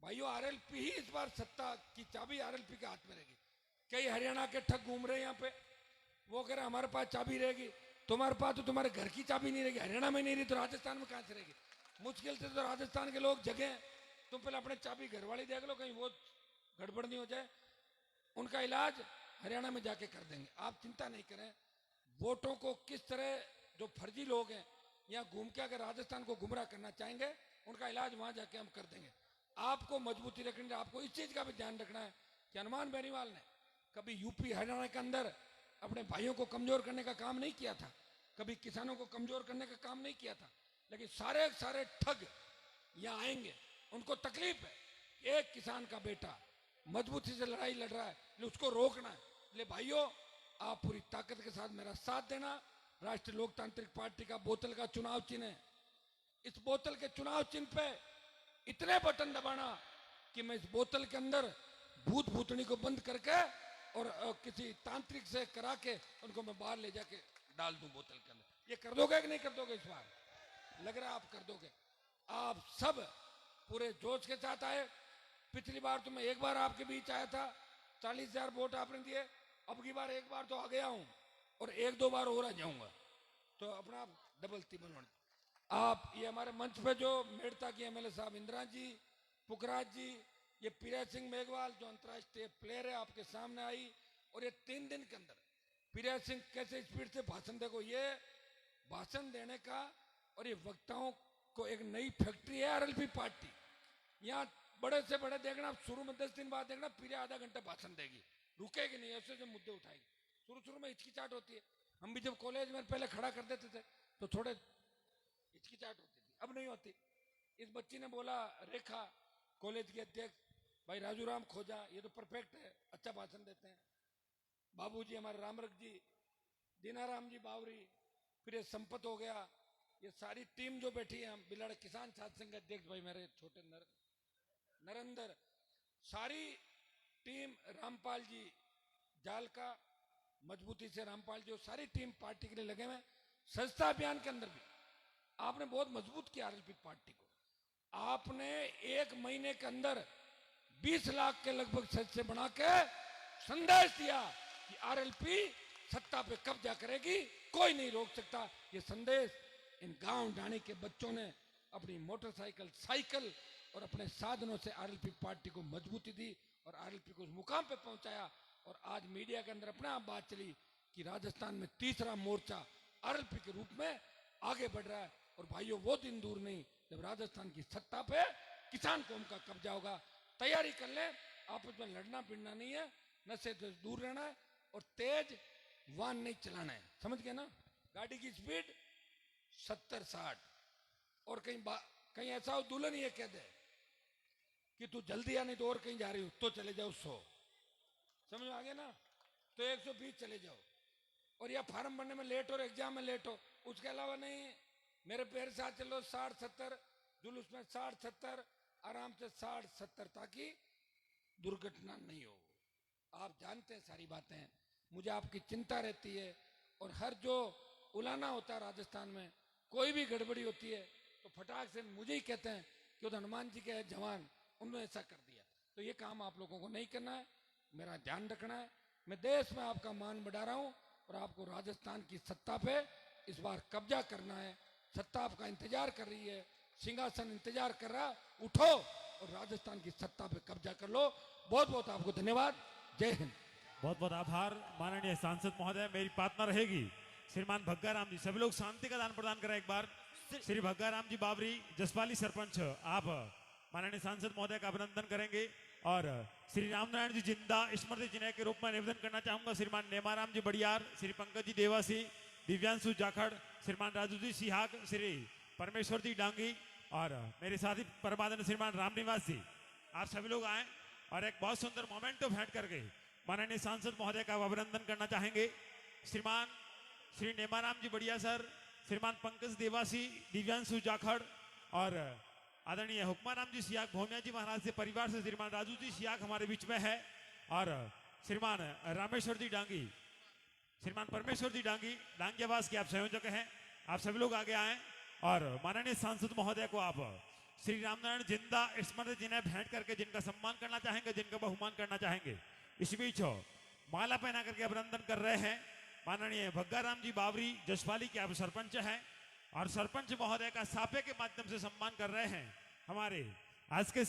भाइयों आरएलपी ही इस बार सत्ता की चाबी आरएलपी के हाथ में रहेगी। कई हरियाणा के ठग घूम रहे हैं यहाँ पे, वो कह रहे हमारे पास चाबी रहेगी। तुम्हारे पास तो तुम्हारे घर की चाबी नहीं रहेगी, हरियाणा में नहीं रही तो राजस्थान में कहां से रहेगी? मुश्किल से तो राजस्थान के लोग जगह, तुम पहले अपने चाबी घर वाली देख लो, कहीं वो गड़बड़ नहीं हो जाए। उनका इलाज हरियाणा में जाके कर देंगे, आप चिंता नहीं करें। वोटों को किस तरह जो फर्जी लोग हैं यहाँ घूम के अगर राजस्थान को गुमराह करना चाहेंगे, उनका इलाज वहां जाके हम कर देंगे। आपको मजबूती रखनी है, आपको इस चीज का भी ध्यान रखना है कि हनुमान बेनीवाल ने कभी यूपी हरियाणा के अंदर अपने भाइयों को कमजोर करने का काम नहीं किया था, कभी किसानों को कमजोर करने का काम नहीं किया था। लेकिन सारे सारे ठग यहाँ आएंगे, उनको तकलीफ है एक किसान का बेटा मजबूती से लड़ाई लड़ रहा है, उसको रोकना है। इसलिए भाइयों आप पूरी ताकत के साथ मेरा साथ देना। राष्ट्रीय लोकतांत्रिक पार्टी का बोतल का चुनाव चिन्ह है, इस बोतल के चुनाव चिन्ह पे इतने बटन दबाना कि मैं इस बोतल के अंदर भूत भूतनी को बंद करके और किसी तांत्रिक से करा के उनको मैं बाहर ले जाके डाल दूं बोतल के अंदर। ये कर दोगे कि नहीं कर दोगे? इस बार लग रहा है आप कर दोगे। आप सब पूरे जोश के साथ आए। पिछली बार तो मैं एक बार आपके बीच आया था, 40,000 वोट आपने दिए। अब की बार एक बार तो आ गया हूं और एक दो बार और आ जाऊंगा, तो अपना डबल तिबल होने। आप ये हमारे मंच पे जो मेड़ता की एमएलए साहब इंदिरा जी, पुखराज जी, ये पीरा सिंह मेघवाल जो अंतर्राष्ट्रीय प्लेयर है आपके सामने आई, और ये 3 दिन के अंदर पीरा सिंह कैसे स्पीड से भाषण, देखो ये भाषण देने का, और ये वक्ताओं को एक नई फैक्ट्री है आरएलपी पार्टी। यहाँ बड़े से बड़े देखना, शुरू में 10 दिन बाद देखना पीरा आधा घंटा भाषण देगी, रुकेगी नहीं, ऐसे जो मुद्दे उठाएगी। शुरू में हिचकिचाहट होती है, हम भी जब कॉलेज में पहले खड़ा कर देते थे तो थोड़े हिचकिचाहट होती थी, अब नहीं होती। इस बच्ची ने बोला, रेखा कॉलेज के अध्यक्ष भाई राजू राम खोजा, ये तो परफेक्ट है, अच्छा भाषण देते हैं। बाबूजी हमारे रामरख जी, दीनाराम जी बावरी, फिर ये संपत हो गया, ये सारी टीम जो बैठी है, हम बिलाड़ किसान छात्र संघ अध्यक्ष भाई मेरे छोटे नरेंद्र, सारी टीम, रामपाल जी जाल का मजबूती से, रामपाल जी, सारी टीम पार्टी के लिए लगे हुए। सस्ता अभियान के अंदर भी आपने बहुत मजबूत किया आरएलपी पार्टी को। आपने 1 महीने के अंदर 20 लाख के लगभग सदस्य बना के संदेश दिया कि आरएलपी सत्ता पे कब्जा करेगी, कोई नहीं रोक सकता। ये संदेश इन गांव ढाणी के बच्चों ने अपनी मोटरसाइकिल, साइकिल और अपने साधनों से आरएलपी पार्टी को मजबूती दी और आरएलपी को उस मुकाम पे पहुंचाया। और आज मीडिया के अंदर अपने आप बात चली कि राजस्थान में तीसरा मोर्चा आरएलपी के रूप में आगे बढ़ रहा है। और भाइयों, वो दिन दूर नहीं जब राजस्थान की सत्ता पे किसान कौम का कब्जा होगा। तैयारी कर ले, आपस में लड़ना भिड़ना नहीं है, नशे से दूर रहना है और तेज वाहन नहीं चलाना है, समझ गए ना? गाड़ी की स्पीड 70-60, और कहीं ऐसा हो दुल्हन ये कह दे कि तू जल्दी आ, नहीं तो और कहीं जा रही हो, तो चले जाओ 100, समझ में आ गया ना? तो 120 चले जाओ। और या फार्म भरने में लेट हो और एग्जाम में लेट हो, उसके अलावा नहीं, मेरे पैर साथ चलो 60-70, जुलूस में 60-70, आराम से 60-70, ताकि दुर्घटना नहीं हो। आप जानते हैं सारी बातें, मुझे आपकी चिंता रहती है। और हर जो उलाना होता है राजस्थान में, कोई भी गड़बड़ी होती है तो फटाक से मुझे ही कहते हैं कि वो हनुमान जी के जवान, उन्होंने ऐसा कर दिया। तो ये काम आप लोगों को नहीं करना है, मेरा ध्यान रखना है। मैं देश में आपका मान बढ़ा रहा हूँ और आपको राजस्थान की सत्ता पे इस बार कब्जा करना है। सत्ता आपका इंतजार कर रही है, सिंहासन इंतजार कर रहा, उठो और राजस्थान की सत्ता पे कब्जा कर लो। बहुत बहुत आपको धन्यवाद, जय हिंद। बहुत बहुत आभार माननीय सांसद महोदय। मेरी प्रार्थना रहेगी श्रीमान भग्गाराम जी, सभी लोग शांति का दान प्रदान करें एक बार। श्री भग्गाराम जी बावरी, जसपाली सरपंच, आप माननीय सांसद महोदय का अभिनंदन करेंगे। और श्री रामनारायण जी जिंदा स्मृति चिन्ह के रूप में निवेदन करना चाहूंगा श्रीमान नेमाराम जी बड़ियार, श्री पंकज जी देवासी, दिव्यांशु जाखड़, श्रीमान राजू जी सिहाग, श्री परमेश्वर जी डांगी और मेरे साथी परमादन श्रीमान रामनिवास जी, आप सभी लोग आए और एक बहुत सुंदर मोमेंट भेंट करके माननीय सांसद महोदय का अभिनंदन करना चाहेंगे। श्रीमान श्री नेमाराम जी बढ़िया सर, श्रीमान पंकज देवासी, दिव्यांशु जाखड़ और आदरणीय हुक्माराम जी सियाग, भोमिया जी महाराज से परिवार से श्रीमान राजू जी सियाग हमारे बीच में है और श्रीमान रामेश्वर जी डांगी, श्रीमान परमेश्वर जी डांगी, डांगियावास के आप संयोजक हैं। आप सभी लोग आगे आए और माननीय सांसद महोदय को आप श्री रामनारायण जिंदा स्मृति जिन्हें भेंट करके जिनका सम्मान करना चाहेंगे, जिनका बहुमान करना चाहेंगे। इस बीच माला पहना करके अभिनंदन कर रहे हैं माननीय भग्गाराम जी बावरी, जसपाली के आप सरपंच हैं और सरपंच महोदय का साफे के माध्यम से सम्मान कर रहे हैं हमारे आज के